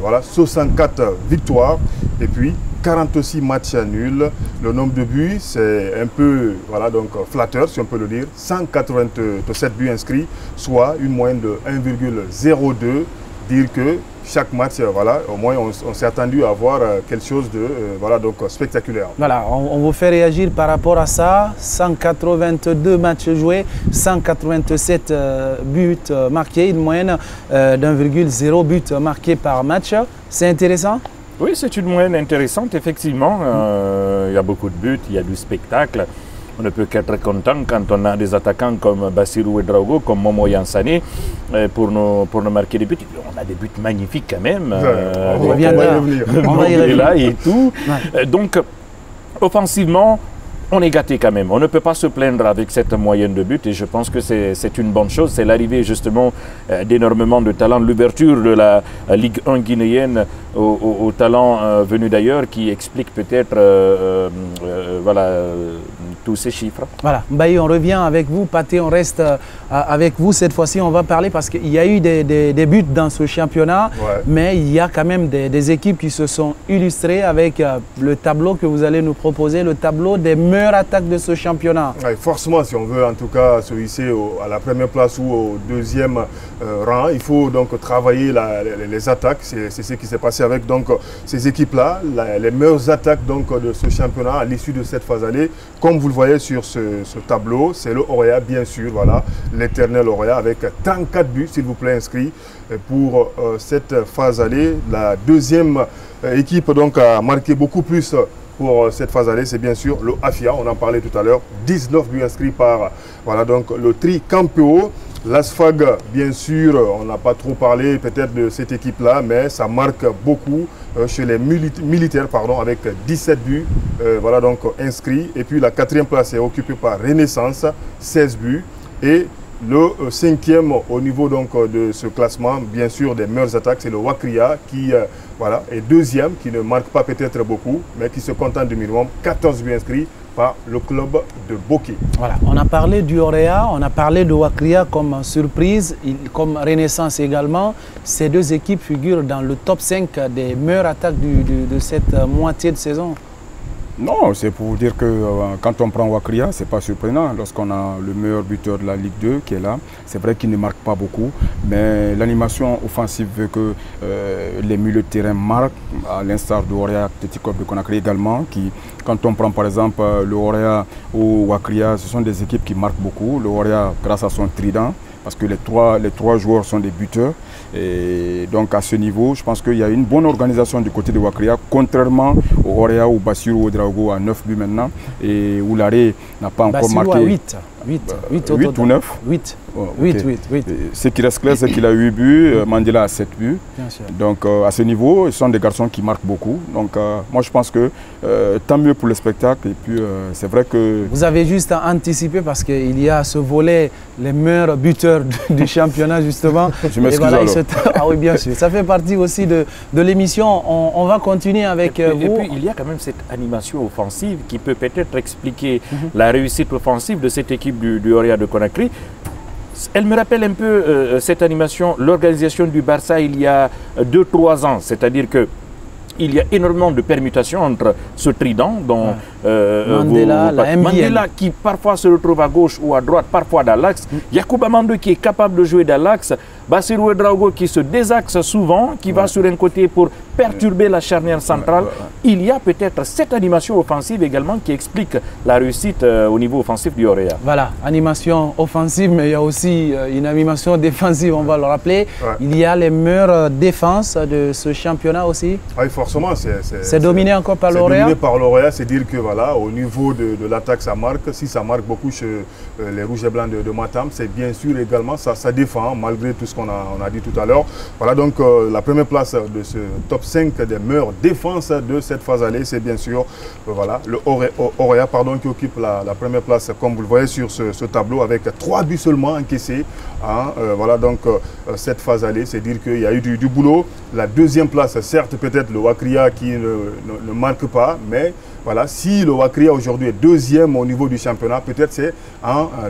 S2: voilà, 64 victoires et puis 46 matchs nuls. Le nombre de buts, c'est un peu voilà, donc, flatteur, si on peut le dire. 187 buts inscrits, soit une moyenne de 1,02. Dire que chaque match, voilà, au moins on s'est attendu à voir quelque chose de voilà, donc, spectaculaire.
S1: Voilà, on vous fait réagir par rapport à ça. 182 matchs joués, 187 buts marqués, une moyenne d'1,0 but marqué par match. C'est intéressant?
S3: Oui, c'est une moyenne intéressante, effectivement. Il y a beaucoup de buts, il y a du spectacle. On ne peut qu'être content quand on a des attaquants comme Bassirou Ouedraogo, comme Momo Yansane, pour nous marquer des buts. On a des buts magnifiques quand même.
S1: On va y revenir.
S3: Là et tout. Ouais. Donc, offensivement, on est gâté quand même. On ne peut pas se plaindre avec cette moyenne de buts et je pense que c'est une bonne chose. C'est l'arrivée justement d'énormément de talents, l'ouverture de la Ligue 1 guinéenne aux talents venus d'ailleurs qui explique peut-être voilà, tous ces chiffres.
S1: Voilà, Mbaye, on revient avec vous. Pathé, on reste avec vous. Cette fois-ci, on va parler parce qu'il y a eu des buts dans ce championnat, ouais. Mais il y a quand même des équipes qui se sont illustrées avec le tableau que vous allez nous proposer, le tableau des meilleures attaques de ce championnat.
S2: Ouais, forcément, si on veut en tout cas se hisser à la première place ou au deuxième rang, il faut donc travailler les attaques. C'est ce qui s'est passé avec donc, ces équipes-là, les meilleures attaques donc, de ce championnat à l'issue de cette phase allée. Comme vous le voyez sur ce tableau, c'est le Orea, bien sûr, voilà, l'éternel Orea avec 34 buts, s'il vous plaît, inscrits pour cette phase allée. La deuxième équipe donc, a marqué beaucoup plus pour cette phase allée, c'est bien sûr le Afia, on en parlait tout à l'heure, 19 buts inscrits par voilà, donc, le Tri Campeo. L'Asfag, bien sûr, on n'a pas trop parlé peut-être de cette équipe-là, mais ça marque beaucoup chez les militaires, pardon, avec 17 buts voilà, donc, inscrits. Et puis la 4e place est occupée par Renaissance, 16 buts. Et le 5e au niveau donc, de ce classement, bien sûr, des meilleures attaques, c'est le Wakria qui voilà, est 2e, qui ne marque pas peut-être beaucoup, mais qui se contente du minimum, 14 buts inscrits par le club de Boké.
S1: Voilà, on a parlé du Orea, on a parlé de Wakria comme surprise, comme Renaissance également. Ces deux équipes figurent dans le top 5 des meilleures attaques de cette moitié de saison.
S6: Non, c'est pour vous dire que quand on prend Wakria, ce n'est pas surprenant. Lorsqu'on a le meilleur buteur de la Ligue 2 qui est là, c'est vrai qu'il ne marque pas beaucoup, mais l'animation offensive veut que les milieux de terrain marquent, à l'instar de Orea, Petit Club de Conakry également. Quand on prend par exemple le Orea ou Wakria, ce sont des équipes qui marquent beaucoup. Le Orea grâce à son trident, parce que les trois joueurs sont des buteurs. Et donc à ce niveau, je pense qu'il y a une bonne organisation du côté de Wakria, contrairement au Orea ou Bassirou Ouedraogo à 9 buts maintenant, et où l'arrêt n'a pas encore marqué.
S1: 8
S6: ou 9.
S1: 8.
S6: Oh,
S1: 8.
S6: Ce qui reste clair, c'est qu'il a 8 buts, Mandela a 7 buts.
S1: Bien sûr.
S6: Donc à ce niveau, ce sont des garçons qui marquent beaucoup. Donc moi je pense que tant mieux pour le spectacle. Et puis c'est vrai que...
S1: Vous avez juste à anticiper parce qu'il y a ce volet, les meilleurs buteurs du championnat justement.
S6: Je m'excuse
S1: voilà,
S6: alors.
S1: Ah oui, bien sûr. Ça fait partie aussi de l'émission. On va continuer avec vous.
S3: Et puis il y a quand même cette animation offensive qui peut peut-être expliquer la réussite offensive de cette équipe du Orea de Conakry. Elle me rappelle un peu cette animation, l'organisation du Barça il y a 2-3 ans. C'est-à-dire que il y a énormément de permutations entre ce trident dont Mandela qui parfois se retrouve à gauche ou à droite, parfois dans l'axe. Yacouba Mandou qui est capable de jouer dans l'axe. Bassirou Ouedraogo qui se désaxe souvent, qui va sur un côté pour perturber la charnière centrale. Il y a peut-être cette animation offensive également qui explique la réussite au niveau offensif du Orea.
S1: Voilà, animation offensive, mais il y a aussi une animation défensive, on va le rappeler. Il y a les meilleures défenses de ce championnat aussi.
S2: Oui, forcément.
S1: C'est dominé encore par l'Orea.
S2: C'est dominé par l'Orea, c'est dire que voilà, au niveau de l'attaque, ça marque. Si ça marque beaucoup chez les Rouges et Blancs de Matam, c'est bien sûr également, ça défend, malgré tout ce qu'on a dit tout à l'heure. Voilà donc la première place de ce top 5 des meilleures défenses de cette phase allée, c'est bien sûr voilà, le Orea qui occupe la première place, comme vous le voyez sur ce tableau, avec 3 buts seulement encaissés. Hein, voilà donc cette phase allée, c'est dire qu'il y a eu du boulot. La deuxième place, certes peut-être le Wakria qui ne marque pas, mais voilà, si le Wakria aujourd'hui est deuxième au niveau du championnat, peut-être c'est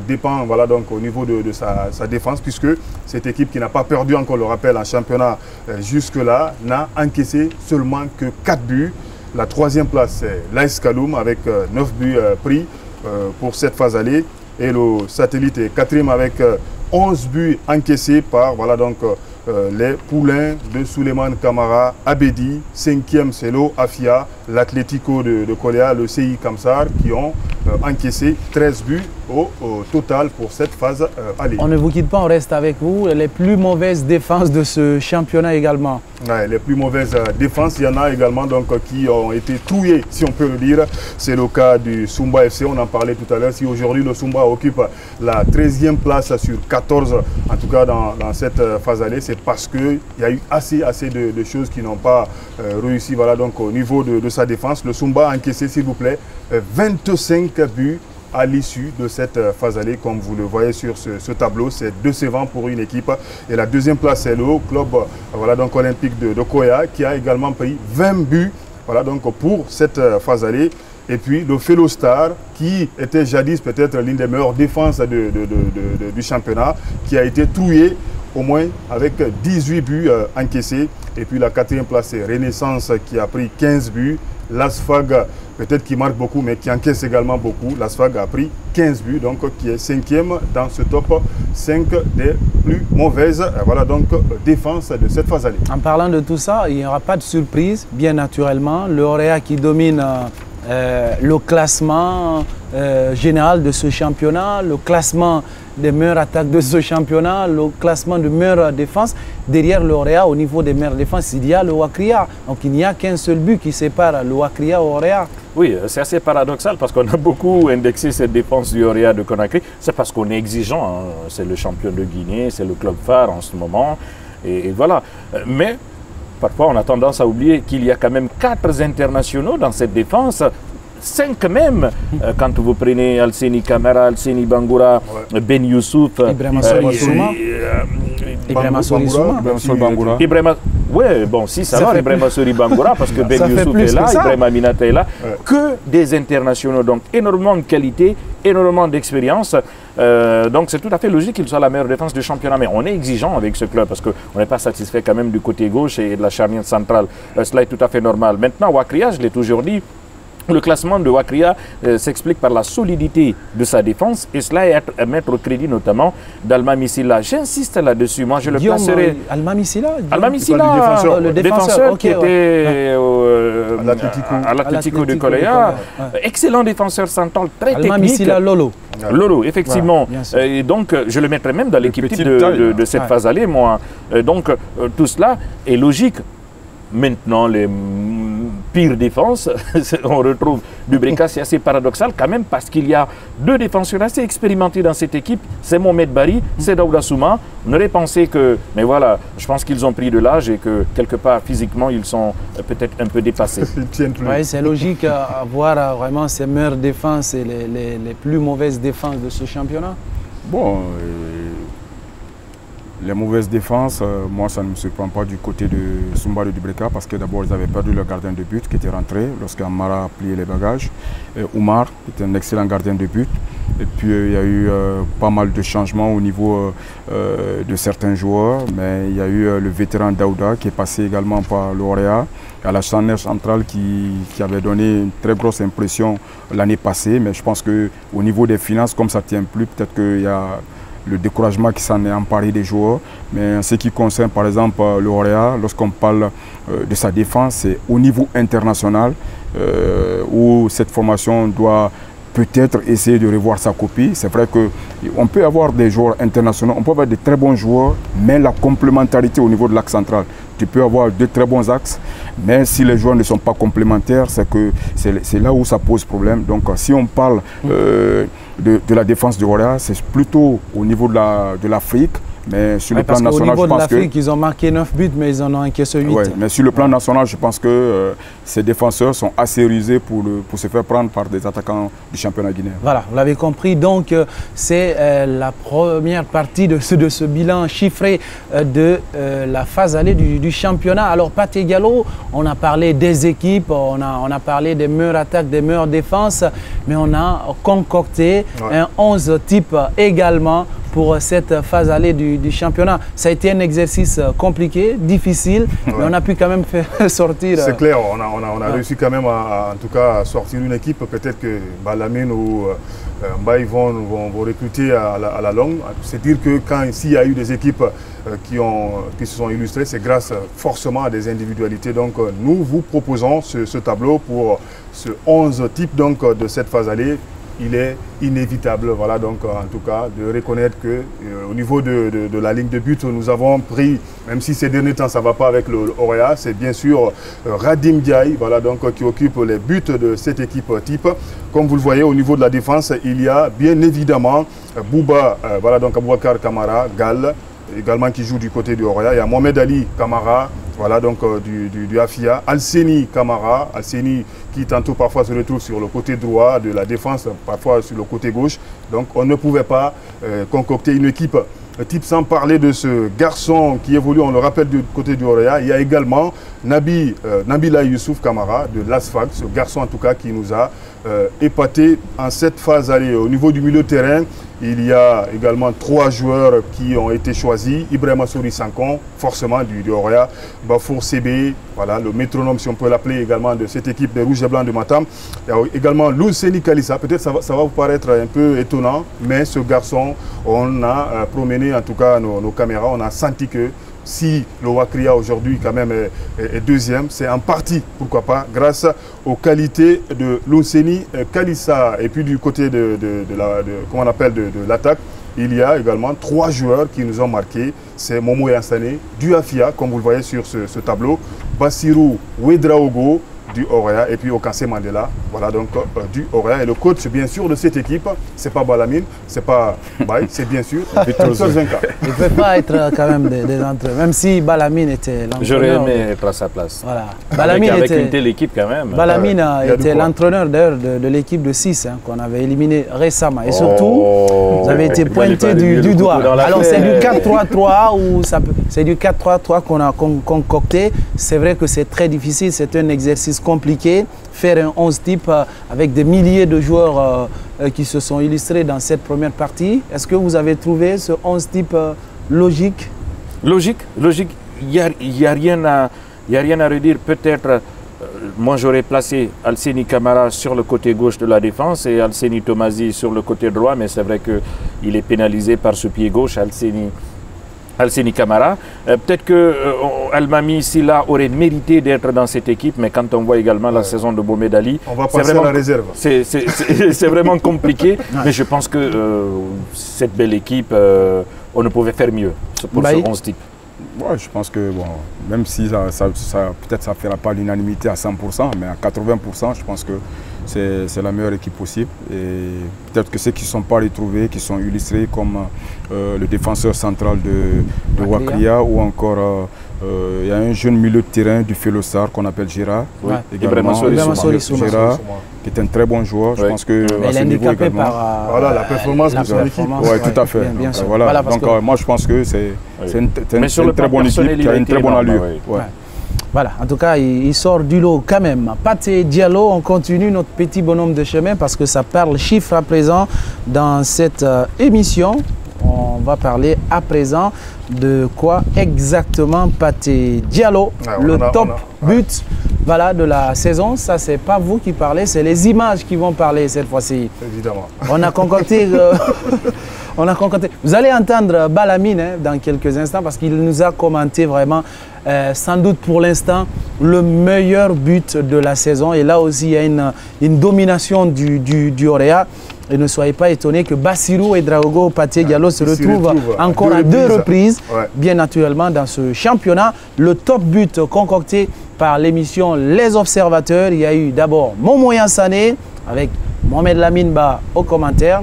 S2: dépend voilà, donc, au niveau de sa défense, puisque cette équipe qui n'a pas perdu, encore le rappel, en championnat jusque-là, n'a encaissé seulement que 4 buts. La troisième place, c'est l'AS Kaloum avec 9 buts pris pour cette phase allée. Et le Satellite est quatrième avec 11 buts encaissés par voilà, donc, les poulains de Souleymane Kamara Abedi. Cinquième, c'est l'O Afia, l'Atlético de Koléa, le CI Kamsar, qui ont encaissé 13 buts au total pour cette phase allée.
S1: On ne vous quitte pas, on reste avec vous. Les plus mauvaises défenses de ce championnat également.
S2: Ouais, les plus mauvaises défenses, il y en a également donc, qui ont été touillées, si on peut le dire. C'est le cas du Sumba FC, on en parlait tout à l'heure. Si aujourd'hui le Sumba occupe la 13e place sur 14, en tout cas dans cette phase allée, c'est parce qu'il y a eu assez de choses qui n'ont pas réussi voilà, donc, au niveau de sa défense. Le Sumba a encaissé, s'il vous plaît, 25 buts à l'issue de cette phase allée, comme vous le voyez sur ce tableau. C'est décevant pour une équipe. Et la deuxième place, c'est le club voilà, donc, olympique de Koya, qui a également pris 20 buts voilà, donc, pour cette phase allée. Et puis le Fellow Star, qui était jadis peut-être l'une des meilleures défenses du championnat, qui a été trouillé au moins avec 18 buts encaissés. Et puis la quatrième place, c'est Renaissance qui a pris 15 buts. L'Asfag, peut-être qui marque beaucoup, mais qui encaisse également beaucoup. L'Asfag a pris 15 buts, donc qui est 5e dans ce top 5 des plus mauvaises voilà, donc, défenses de cette phase allée.
S1: En parlant de tout ça, il n'y aura pas de surprise, bien naturellement. Le Orea qui domine le classement général de ce championnat, le classement des meilleures attaques de ce championnat, le classement de meilleure défense. Derrière le Orea, au niveau des meilleures défenses, il y a le Wakria. Donc il n'y a qu'un seul but qui sépare le Wakria au Orea.
S3: Oui, c'est assez paradoxal parce qu'on a beaucoup indexé cette défense du Orea de Conakry. C'est parce qu'on est exigeant. Hein. C'est le champion de Guinée, c'est le club phare en ce moment. Et voilà. Mais parfois, on a tendance à oublier qu'il y a quand même 4 internationaux dans cette défense. 5 même, quand vous prenez Alseni Kamara, Alseni Bangoura, Ben Youssouf,
S1: Ibrahima Souma.
S3: Oui, bon, si ça va, Ibrahima Sori Bangoura, parce que Ben Youssouf est là, Ibrahima Aminata est là, que des internationaux, donc énormément de qualité, énormément d'expérience. Donc c'est tout à fait logique qu'il soit la meilleure défense du championnat, mais on est exigeant avec ce club parce qu'on n'est pas satisfait quand même du côté gauche et de la charnière centrale. Cela est tout à fait normal. Maintenant, Wakria, je l'ai toujours dit, le classement de Wakria s'explique par la solidité de sa défense et cela est à mettre au crédit notamment d'Alma Missila. J'insiste là-dessus. Moi, je le placerai.
S1: Alma Missila,
S3: le défenseur qui était à l'Atlético de Koléa. Excellent défenseur central, très technique.
S1: Alma Missila Lolo.
S3: Lolo, effectivement. Voilà, et donc, je le mettrai même dans l'équipe type de cette phase allée, moi. Donc, tout cela est logique. Maintenant, les pire défense, on retrouve Dubreka. C'est assez paradoxal quand même parce qu'il y a deux défenseurs assez expérimentés dans cette équipe. C'est Mohamed Bari, c'est Daouda Souma. On aurait pensé que, mais voilà, je pense qu'ils ont pris de l'âge et que quelque part physiquement ils sont peut-être un peu dépassés.
S1: Oui, c'est logique à voir vraiment ces meilleures défenses et les plus mauvaises défenses de ce championnat.
S6: Bon, les mauvaises défenses, moi ça ne me surprend pas du côté de Soumba de Dubreka parce que d'abord ils avaient perdu leur gardien de but qui était rentré lorsqu'Amara a plié les bagages. Et Oumar qui était un excellent gardien de but. Et puis il y a eu pas mal de changements au niveau de certains joueurs, mais il y a eu le vétéran Daouda qui est passé également par l'Oréa, à la charnière centrale qui avait donné une très grosse impression l'année passée, mais je pense qu'au niveau des finances, comme ça ne tient plus, peut-être qu'il y a le découragement qui s'en est emparé des joueurs. Mais en ce qui concerne par exemple l'Oréa, lorsqu'on parle de sa défense, c'est au niveau international où cette formation doit peut-être essayer de revoir sa copie. C'est vrai qu'on peut avoir des joueurs internationaux, on peut avoir de très bons joueurs, mais la complémentarité au niveau de l'axe central, tu peux avoir de très bons axes, mais si les joueurs ne sont pas complémentaires, c'est là où ça pose problème. Donc si on parle de la défense de Oréa, c'est plutôt au niveau de l'Afrique. Mais sur le plan national, je pense que... Au niveau de l'Afrique,
S1: ils ont marqué 9 buts, mais ils en ont encaissé 8.
S6: Ouais, mais sur le plan national, je pense que ces défenseurs sont assez rusés pour se faire prendre par des attaquants du championnat guinéen.
S1: Voilà, vous l'avez compris. Donc, c'est la première partie de ce bilan chiffré de la phase allée du championnat. Alors, Pathé Gallo, on a parlé des équipes, on a parlé des meilleures attaques, des meilleures défenses, mais on a concocté un 11 type également pour cette phase allée du championnat. Ça a été un exercice compliqué, difficile, mais on a pu quand même faire sortir...
S2: C'est clair, on a réussi quand même en tout cas à sortir une équipe. Peut-être que Balamine ou Mbaye vont recruter à la longue. C'est dire que s'il y a eu des équipes qui se sont illustrées, c'est grâce forcément à des individualités. Donc nous vous proposons ce tableau pour ce 11 type donc, de cette phase allée. Il est inévitable, voilà, donc en tout cas, de reconnaître que au niveau de la ligne de but, nous avons pris, même si ces derniers temps ça ne va pas avec le Oréa, c'est bien sûr Radim Diaye, voilà, donc qui occupe les buts de cette équipe type. Comme vous le voyez, au niveau de la défense, il y a bien évidemment Bouba, voilà, donc Aboubacar Kamara, Gall, également qui joue du côté du Oréa. Il y a Mohamed Ali Kamara, voilà, donc du Afia, Alseni Kamara, Alseni qui tantôt parfois se retrouve sur le côté droit de la défense, parfois sur le côté gauche. Donc on ne pouvait pas concocter une équipe type sans parler de ce garçon qui évolue, on le rappelle, du côté du Oréa. Il y a également Nabila Youssouf Kamara de l'ASFAC, ce garçon en tout cas qui nous a épaté en cette phase allée. Au niveau du milieu de terrain, il y a également 3 joueurs qui ont été choisis. Ibrahima Souri Sankon, forcément du Oréa. Bafour Sebe, voilà, le métronome si on peut l'appeler également de cette équipe des Rouges et Blancs de Matam. Il y a également Louseni Kalissa. Peut-être ça va vous paraître un peu étonnant, mais ce garçon, on a promené en tout cas nos caméras, on a senti que si le Wakria aujourd'hui quand même est deuxième, c'est en partie, pourquoi pas, grâce aux qualités de Louseni Kalissa. Et puis du côté comment on appelle, de l'attaque, il y a également 3 joueurs qui nous ont marqué. C'est Momo Yansane du Afia, comme vous le voyez sur ce tableau, Bassirou Ouedraogo du Oréa et puis Okansé Mandela, voilà donc du Oréa. Et le coach bien sûr de cette équipe, c'est pas Balamine, c'est pas Baye, c'est bien sûr Victor Zenka.
S1: Il ne peut pas être quand même des entraîneurs, même si Balamine était l'entraîneur.
S3: J'aurais aimé être à sa place.
S1: Voilà.
S3: Balamine avec une telle équipe quand même.
S1: Balamine était l'entraîneur d'ailleurs de l'équipe de 6 qu'on avait éliminé récemment. Et surtout, vous avez été pointé du doigt. Alors c'est du 4-3-3 ou c'est du 4-3-3 qu'on a concocté. C'est vrai que c'est très difficile, c'est un exercice compliqué, faire un 11 type avec des milliers de joueurs qui se sont illustrés dans cette première partie. Est-ce que vous avez trouvé ce 11 type logique?
S3: Logique. Il n'y a rien à redire. Peut-être, moi j'aurais placé Alseni Kamara sur le côté gauche de la défense et Alseni Tomazi sur le côté droit, mais c'est vrai qu'il est pénalisé par ce pied gauche, Alseni Kamara. Peut-être que Almami Silla aurait mérité d'être dans cette équipe, mais quand on voit également la saison de Mohamed Ali,
S2: on va passer à la réserve.
S3: C'est vraiment compliqué, mais je pense que cette belle équipe, on ne pouvait faire mieux pour ce 11 type.
S6: Ouais, je pense que, bon, même si peut-être ça ne fera pas l'unanimité à 100%, mais à 80%, je pense que c'est la meilleure équipe possible. Et peut-être que ceux qui ne sont pas retrouvés, qui sont illustrés comme le défenseur central de Wakria ou encore il y a un jeune milieu de terrain du Felostar qu'on appelle Gérard.
S1: Ouais.
S6: Également, Gérard, qui est un très bon joueur. Je pense que
S1: il est handicapé par
S2: voilà, la performance de son équipe.
S6: Oui, tout à fait.
S1: Bien sûr.
S6: Voilà. Donc moi je pense que c'est une très bonne équipe qui a une très bonne allure.
S1: Voilà, en tout cas, il sort du lot quand même. Pathé Diallo, on continue notre petit bonhomme de chemin parce que ça parle chiffres à présent dans cette émission. On va parler à présent de quoi exactement, Pathé Diallo, le top but voilà, de la saison. Ça, c'est pas vous qui parlez, c'est les images qui vont parler cette fois-ci.
S2: Évidemment.
S1: On a concocté... Vous allez entendre Balamine dans quelques instants parce qu'il nous a commenté vraiment, sans doute pour l'instant, le meilleur but de la saison. Et là aussi, il y a une domination du Orea. Et ne soyez pas étonnés que Bassirou et Draogo Pathé Diallo se retrouvent encore à deux reprises, bien naturellement, dans ce championnat. Le top but concocté par l'émission Les Observateurs, il y a eu d'abord Momoyan Sané avec Mohamed Lamine Ba au commentaire.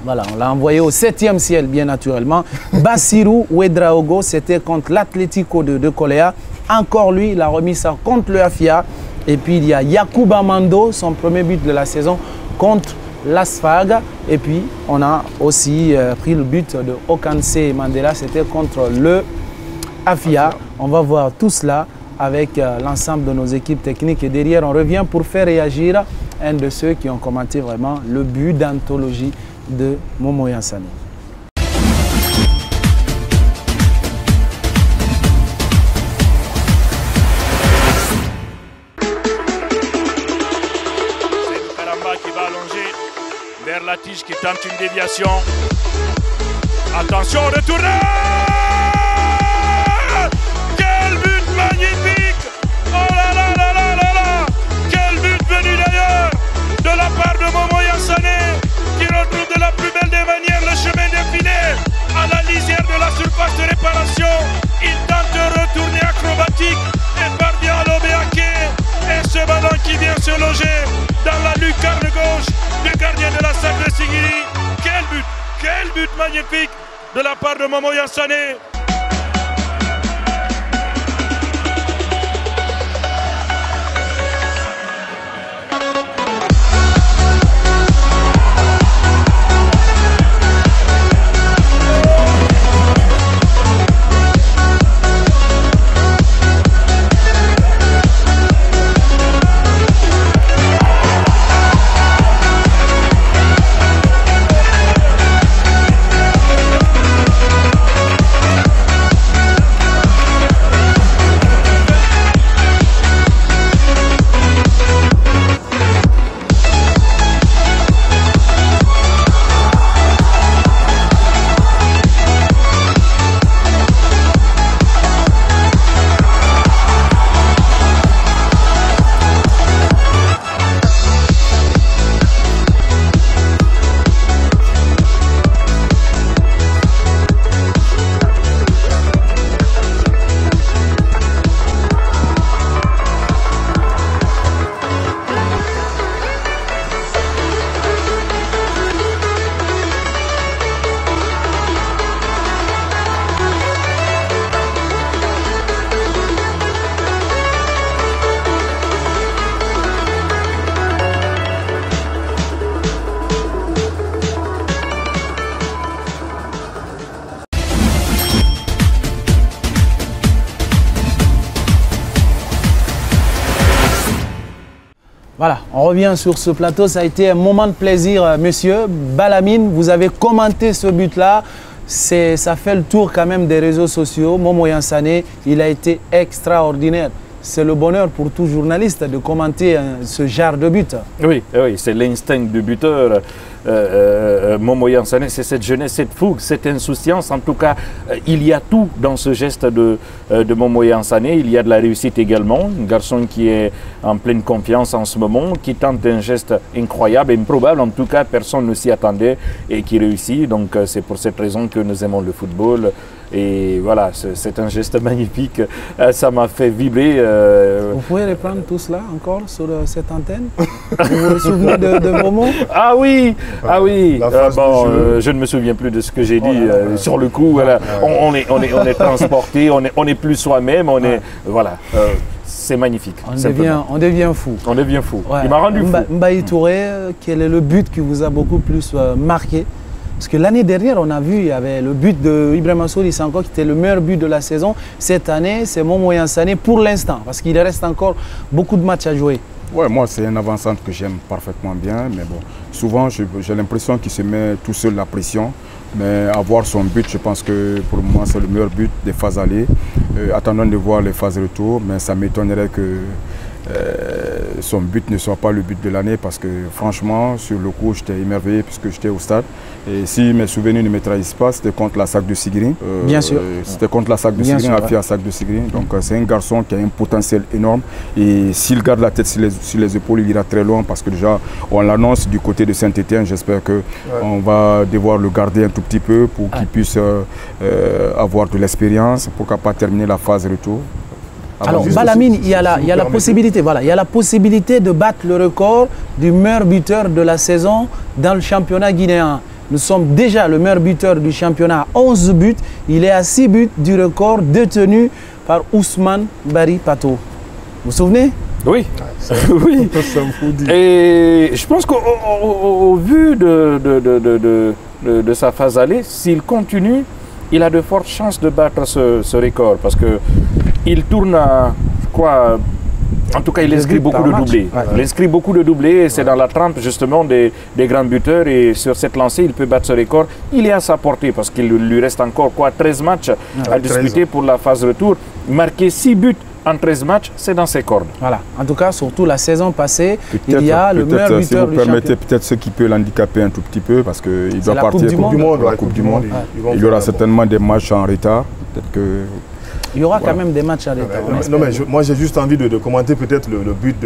S1: Voilà, on l'a envoyé au 7e ciel, bien naturellement. Bassirou Ouedraogo, c'était contre l'Atlético de Coléa. Encore lui, il a remis ça contre le Afia. Et puis il y a Yacouba Mando, son premier but de la saison, contre l'Asfag. Et puis on a aussi pris le but de Okanse Mandela, c'était contre le Afia. On va voir tout cela avec l'ensemble de nos équipes techniques. Et derrière, on revient pour faire réagir un de ceux qui ont commenté vraiment le but d'anthologie de Momoyan Sané.
S7: C'est Karamba qui va allonger vers la tige qui tente une déviation. Attention, retourne! Quel but magnifique! Oh là là là là là là! Quel but venu d'ailleurs de la part de Momoyan Sané, qui retrouve de la plus belle des manières le chemin défilé à la lisière de la surface de réparation. Il tente de retourner acrobatique et parvient à l'Obéaké. Et ce ballon qui vient se loger dans la lucarne gauche du gardien de la salle de Sigiri. Quel but magnifique de la part de Momoyan Sané.
S1: Voilà, on revient sur ce plateau. Ça a été un moment de plaisir, monsieur. Balamine, vous avez commenté ce but-là. Ça fait le tour quand même des réseaux sociaux. Momoyan Sané, il a été extraordinaire. C'est le bonheur pour tout journaliste de commenter ce genre de but.
S3: Oui, c'est l'instinct du buteur. Momoyan Sané, c'est cette jeunesse, cette fougue, cette insouciance. En tout cas, il y a tout dans ce geste de Momoyan Sané. Il y a de la réussite également. Un garçon qui est en pleine confiance en ce moment, qui tente un geste incroyable, improbable. En tout cas, personne ne s'y attendait et qui réussit. Donc, c'est pour cette raison que nous aimons le football. Et voilà, c'est un geste magnifique. Ça m'a fait vibrer.
S1: Vous pouvez reprendre tout cela encore sur cette antenne? Vous vous souvenez de vos mots?
S3: Ah oui, ah oui.
S2: Bon,
S3: je ne me souviens plus de ce que j'ai dit sur le coup. Voilà. On est transporté, on est plus soi-même. Voilà. C'est magnifique.
S1: On devient fou.
S3: On devient fou.
S1: Ouais.
S3: Il m'a rendu fou.
S1: Mbaye Touré, quel est le but qui vous a beaucoup plus marqué? Parce que l'année dernière, on a vu, il y avait le but de Ibrahima Sory Sanko qui était le meilleur but de la saison. Cette année, c'est Momo Yansane pour l'instant, parce qu'il reste encore beaucoup de matchs à jouer.
S6: Ouais, moi, c'est un avant-centre que j'aime parfaitement bien, mais bon, souvent, j'ai l'impression qu'il se met tout seul la pression. Mais avoir son but, je pense que pour moi, c'est le meilleur but des phases allées. Attendons de voir les phases retour, mais ça m'étonnerait que son but ne soit pas le but de l'année parce que franchement, sur le coup, j'étais émerveillé puisque j'étais au stade. Et si mes souvenirs ne me trahissent pas, c'était contre la SAC de Sigri.
S1: Bien sûr.
S6: C'était contre la SAC de Sigri, la FIA SAC de Sigri. Donc c'est un garçon qui a un potentiel énorme. Et s'il garde la tête sur les épaules, il ira très loin parce que déjà, on l'annonce du côté de Saint-Étienne. J'espère qu'on va devoir le garder un tout petit peu pour qu'il puisse avoir de l'expérience, pourquoi pas terminer la phase retour.
S1: Alors, Balamine, il y a la possibilité, voilà, il y a la possibilité de battre le record du meilleur buteur de la saison dans le championnat guinéen. Nous sommes déjà le meilleur buteur du championnat, 11 buts. Il est à 6 buts du record détenu par Ousmane Bari Pato. Vous vous souvenez?
S3: Oui, oui. Et je pense qu'au vu de sa phase allée, s'il continue, il a de fortes chances de battre ce record parce qu'il tourne à quoi? En tout cas, il inscrit beaucoup de doublés. Il inscrit beaucoup de doublés et c'est dans la trempe justement des grands buteurs. Et sur cette lancée, il peut battre ce record. Il est à sa portée parce qu'il lui reste encore 13 matchs à disputer pour la phase retour. Marquer 6 buts en 13 matchs, c'est dans ses cordes.
S1: Voilà. En tout cas, surtout la saison passée, il y a le meilleur buteur
S6: si vous
S1: du
S6: permettez, peut-être ce qui peut l'handicaper un tout petit peu parce qu'il doit partir
S2: pour
S6: la Coupe du Monde. Il y aura certainement des matchs en retard. Peut-être que...
S1: Il y aura quand même des matchs à retard.
S2: Non, mais moi j'ai juste envie de commenter peut-être le but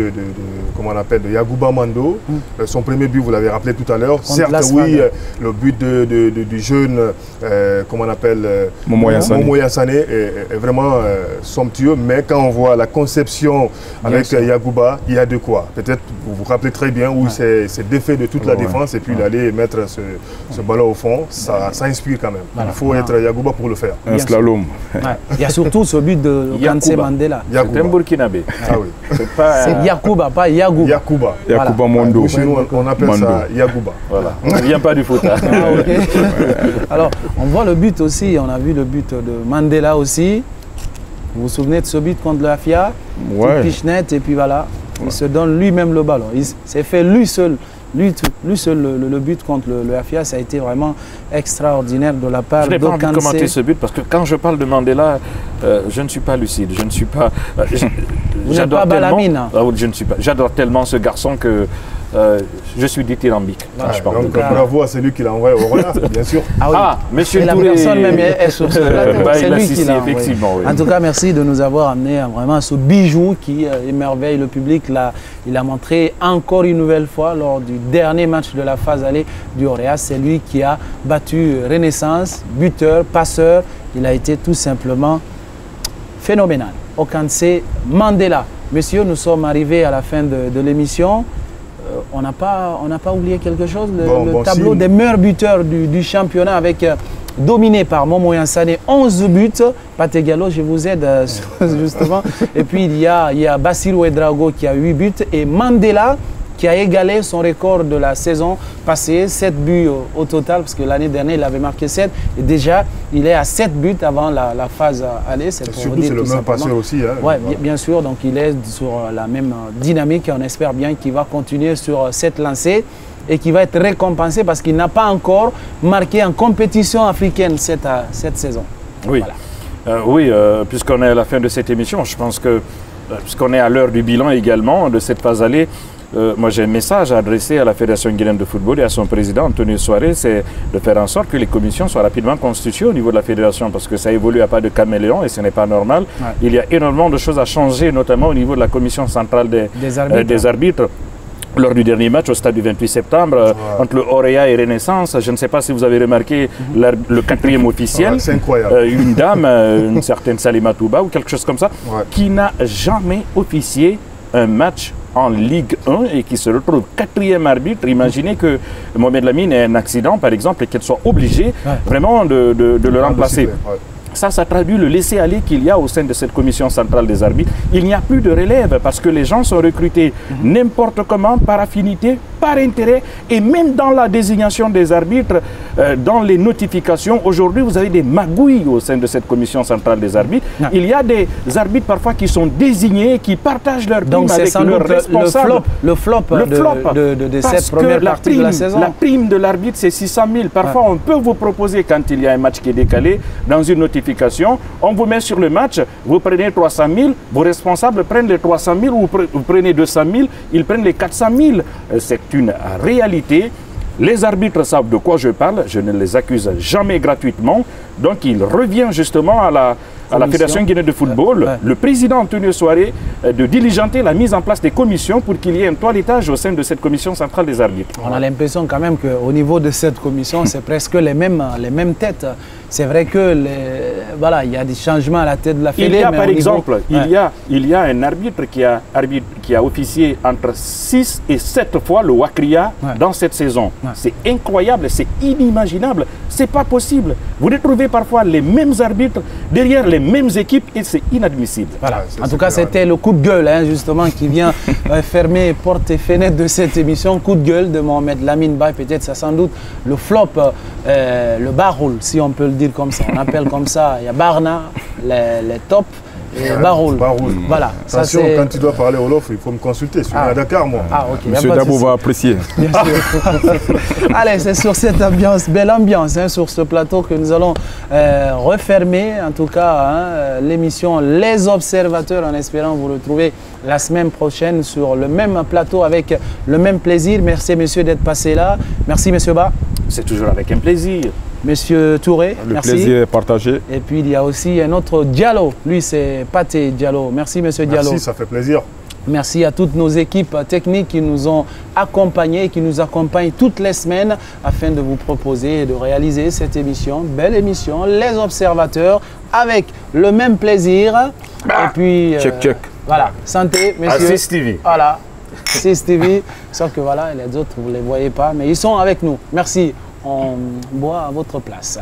S2: comment on appelle, de Yagouba Mando. Son premier but, vous l'avez rappelé tout à l'heure. Certes, oui, le but du jeune, comment on appelle,
S6: Momo
S2: Yansane est vraiment somptueux. Mais quand on voit la conception avec Yagouba, il y a de quoi. Peut-être, vous vous rappelez très bien, où c'est défait de toute la défense et puis d'aller mettre ce ballon au fond, ça inspire quand même.
S1: Voilà.
S2: Il faut être Yagouba pour le faire.
S6: Un slalom.
S1: Il y a surtout ce but de Kansé Mandela.
S3: C'est un Burkinabé.
S2: Ah oui.
S1: C'est Yacouba, pas Yagouba.
S2: Yacouba.
S6: Yacouba Mondo.
S2: Chez nous, on appelle ça Yagouba.
S3: Voilà. On ne vient pas du foot.
S1: Alors, on voit le but aussi. On a vu le but de Mandela aussi. Vous vous souvenez de ce but contre le FIA? Pichenette et puis voilà. Il se donne lui-même le ballon. Il s'est fait lui seul. Lui seul, le but contre le FIA, ça a été vraiment extraordinaire de la part de Kansé.
S3: Je n'ai pas envie de commenter ce but parce que quand je parle de Mandela, je ne suis pas lucide. Je ne suis pas.
S1: Vous n'êtes pas Balamine.
S3: Je ne suis pas. J'adore tellement ce garçon que je suis dithyrambique.
S2: Donc bravo à celui qui l'a envoyé au Roland, bien sûr.
S3: Monsieur
S1: et
S3: Touré.
S1: La personne même est sur ce plateau. C'est lui qui l'a envoyé.
S3: Effectivement, oui.
S1: En tout cas, merci de nous avoir amené vraiment ce bijou qui émerveille le public. Il a montré encore une nouvelle fois lors du dernier match de la phase allée du Orea. C'est lui qui a battu Renaissance, buteur, passeur. Il a été tout simplement phénoménal. Okansé Mandela. Messieurs, nous sommes arrivés à la fin de l'émission. On n'a pas oublié quelque chose. Le tableau des meilleurs buteurs du championnat avec dominé par Momo Yansane, 11 buts. Pathé Gallo, je vous aide justement. Et puis il y a Bassirou Ouedraogo qui a 8 buts et Mandela qui a égalé son record de la saison passée, 7 buts au total, parce que l'année dernière, il avait marqué 7. Et déjà, il est à 7 buts avant la phase allée.
S2: Surtout, c'est le même passeur aussi. Hein,
S1: oui, bien sûr. Donc, il est sur la même dynamique et on espère bien qu'il va continuer sur cette lancée et qu'il va être récompensé parce qu'il n'a pas encore marqué en compétition africaine cette saison.
S3: Oui, voilà. Puisqu'on est à la fin de cette émission, je pense que, puisqu'on est à l'heure du bilan également de cette phase allée, moi j'ai un message à adresser à la Fédération guinéenne de football et à son président Antonio Suarez, c'est de faire en sorte que les commissions soient rapidement constituées au niveau de la fédération parce que ça évolue à pas de caméléon et ce n'est pas normal. Ouais. Il y a énormément de choses à changer, notamment au niveau de la commission centrale des arbitres. lors du dernier match au stade du 28 septembre entre le Orea et Renaissance. Je ne sais pas si vous avez remarqué le 4e officiel.
S2: C'est incroyable.
S3: Une dame, une certaine Salima Touba ou quelque chose comme ça, qui n'a jamais officié un match en Ligue 1 et qui se retrouve 4e arbitre. Imaginez que Mohamed Lamine ait un accident, par exemple, et qu'elle soit obligée vraiment de le remplacer. Ça traduit le laisser-aller qu'il y a au sein de cette commission centrale des arbitres. Il n'y a plus de relève parce que les gens sont recrutés n'importe comment, par affinité, par intérêt, et même dans la désignation des arbitres, dans les notifications. Aujourd'hui, vous avez des magouilles au sein de cette commission centrale des arbitres. Il y a des arbitres parfois qui sont désignés, qui partagent leur prime avec leurs responsables.
S1: Le flop de cette première partie de la saison.
S3: La prime de l'arbitre, c'est 600 000. Parfois, on peut vous proposer, quand il y a un match qui est décalé, dans une notification, on vous met sur le match, vous prenez 300 000, vos responsables prennent les 300 000, vous prenez 200 000, ils prennent les 400 000. C'est une réalité. Les arbitres savent de quoi je parle, je ne les accuse jamais gratuitement. Donc il revient justement à la Fédération guinéenne de football, le président Antonio Soare, de diligenter la mise en place des commissions pour qu'il y ait un toilettage au sein de cette commission centrale des arbitres.
S1: On a l'impression quand même qu'au niveau de cette commission, c'est presque les mêmes têtes. C'est vrai que voilà, il y a des changements à la tête de la Fédé.
S3: Il y a par exemple, il y a un arbitre qui a officié entre 6 et 7 fois le Wakria dans cette saison. C'est incroyable, c'est inimaginable, c'est pas possible. Vous retrouvez parfois les mêmes arbitres derrière les mêmes équipes et c'est inadmissible.
S1: Voilà. En tout cas, c'était le coup de gueule, justement, qui vient fermer portes et fenêtres de cette émission. Coup de gueule de Mohamed Lamine Baye, peut-être ça sans doute le flop, le baroul, si on peut le dire comme ça. On appelle comme ça, il y a Barna, les tops. Et Baroul. Voilà.
S2: Attention, quand tu dois parler Wolof, il faut me consulter. Je suis à Dakar, moi.
S6: Monsieur Dabo va apprécier.
S1: Bien sûr. Allez, c'est sur cette ambiance, belle ambiance, sur ce plateau que nous allons refermer, en tout cas, l'émission Les Observateurs, en espérant vous retrouver la semaine prochaine sur le même plateau avec le même plaisir. Merci, messieurs, d'être passés là. Merci, monsieur Ba.
S3: C'est toujours avec un plaisir.
S1: Monsieur Touré, merci.
S6: Le plaisir est partagé.
S1: Et puis il y a aussi un autre Diallo. Lui, c'est Pathé Diallo. Merci, monsieur Diallo.
S2: Merci, ça fait plaisir.
S1: Merci à toutes nos équipes techniques qui nous ont accompagnés, qui nous accompagnent toutes les semaines afin de vous proposer et de réaliser cette émission. Belle émission, Les Observateurs, avec le même plaisir. Et puis,
S6: check.
S1: Voilà, santé, messieurs.
S3: C'est Stevie.
S1: Voilà, c'est Stevie. Sauf que voilà, les autres, vous ne les voyez pas, mais ils sont avec nous. Merci. On boit à votre place.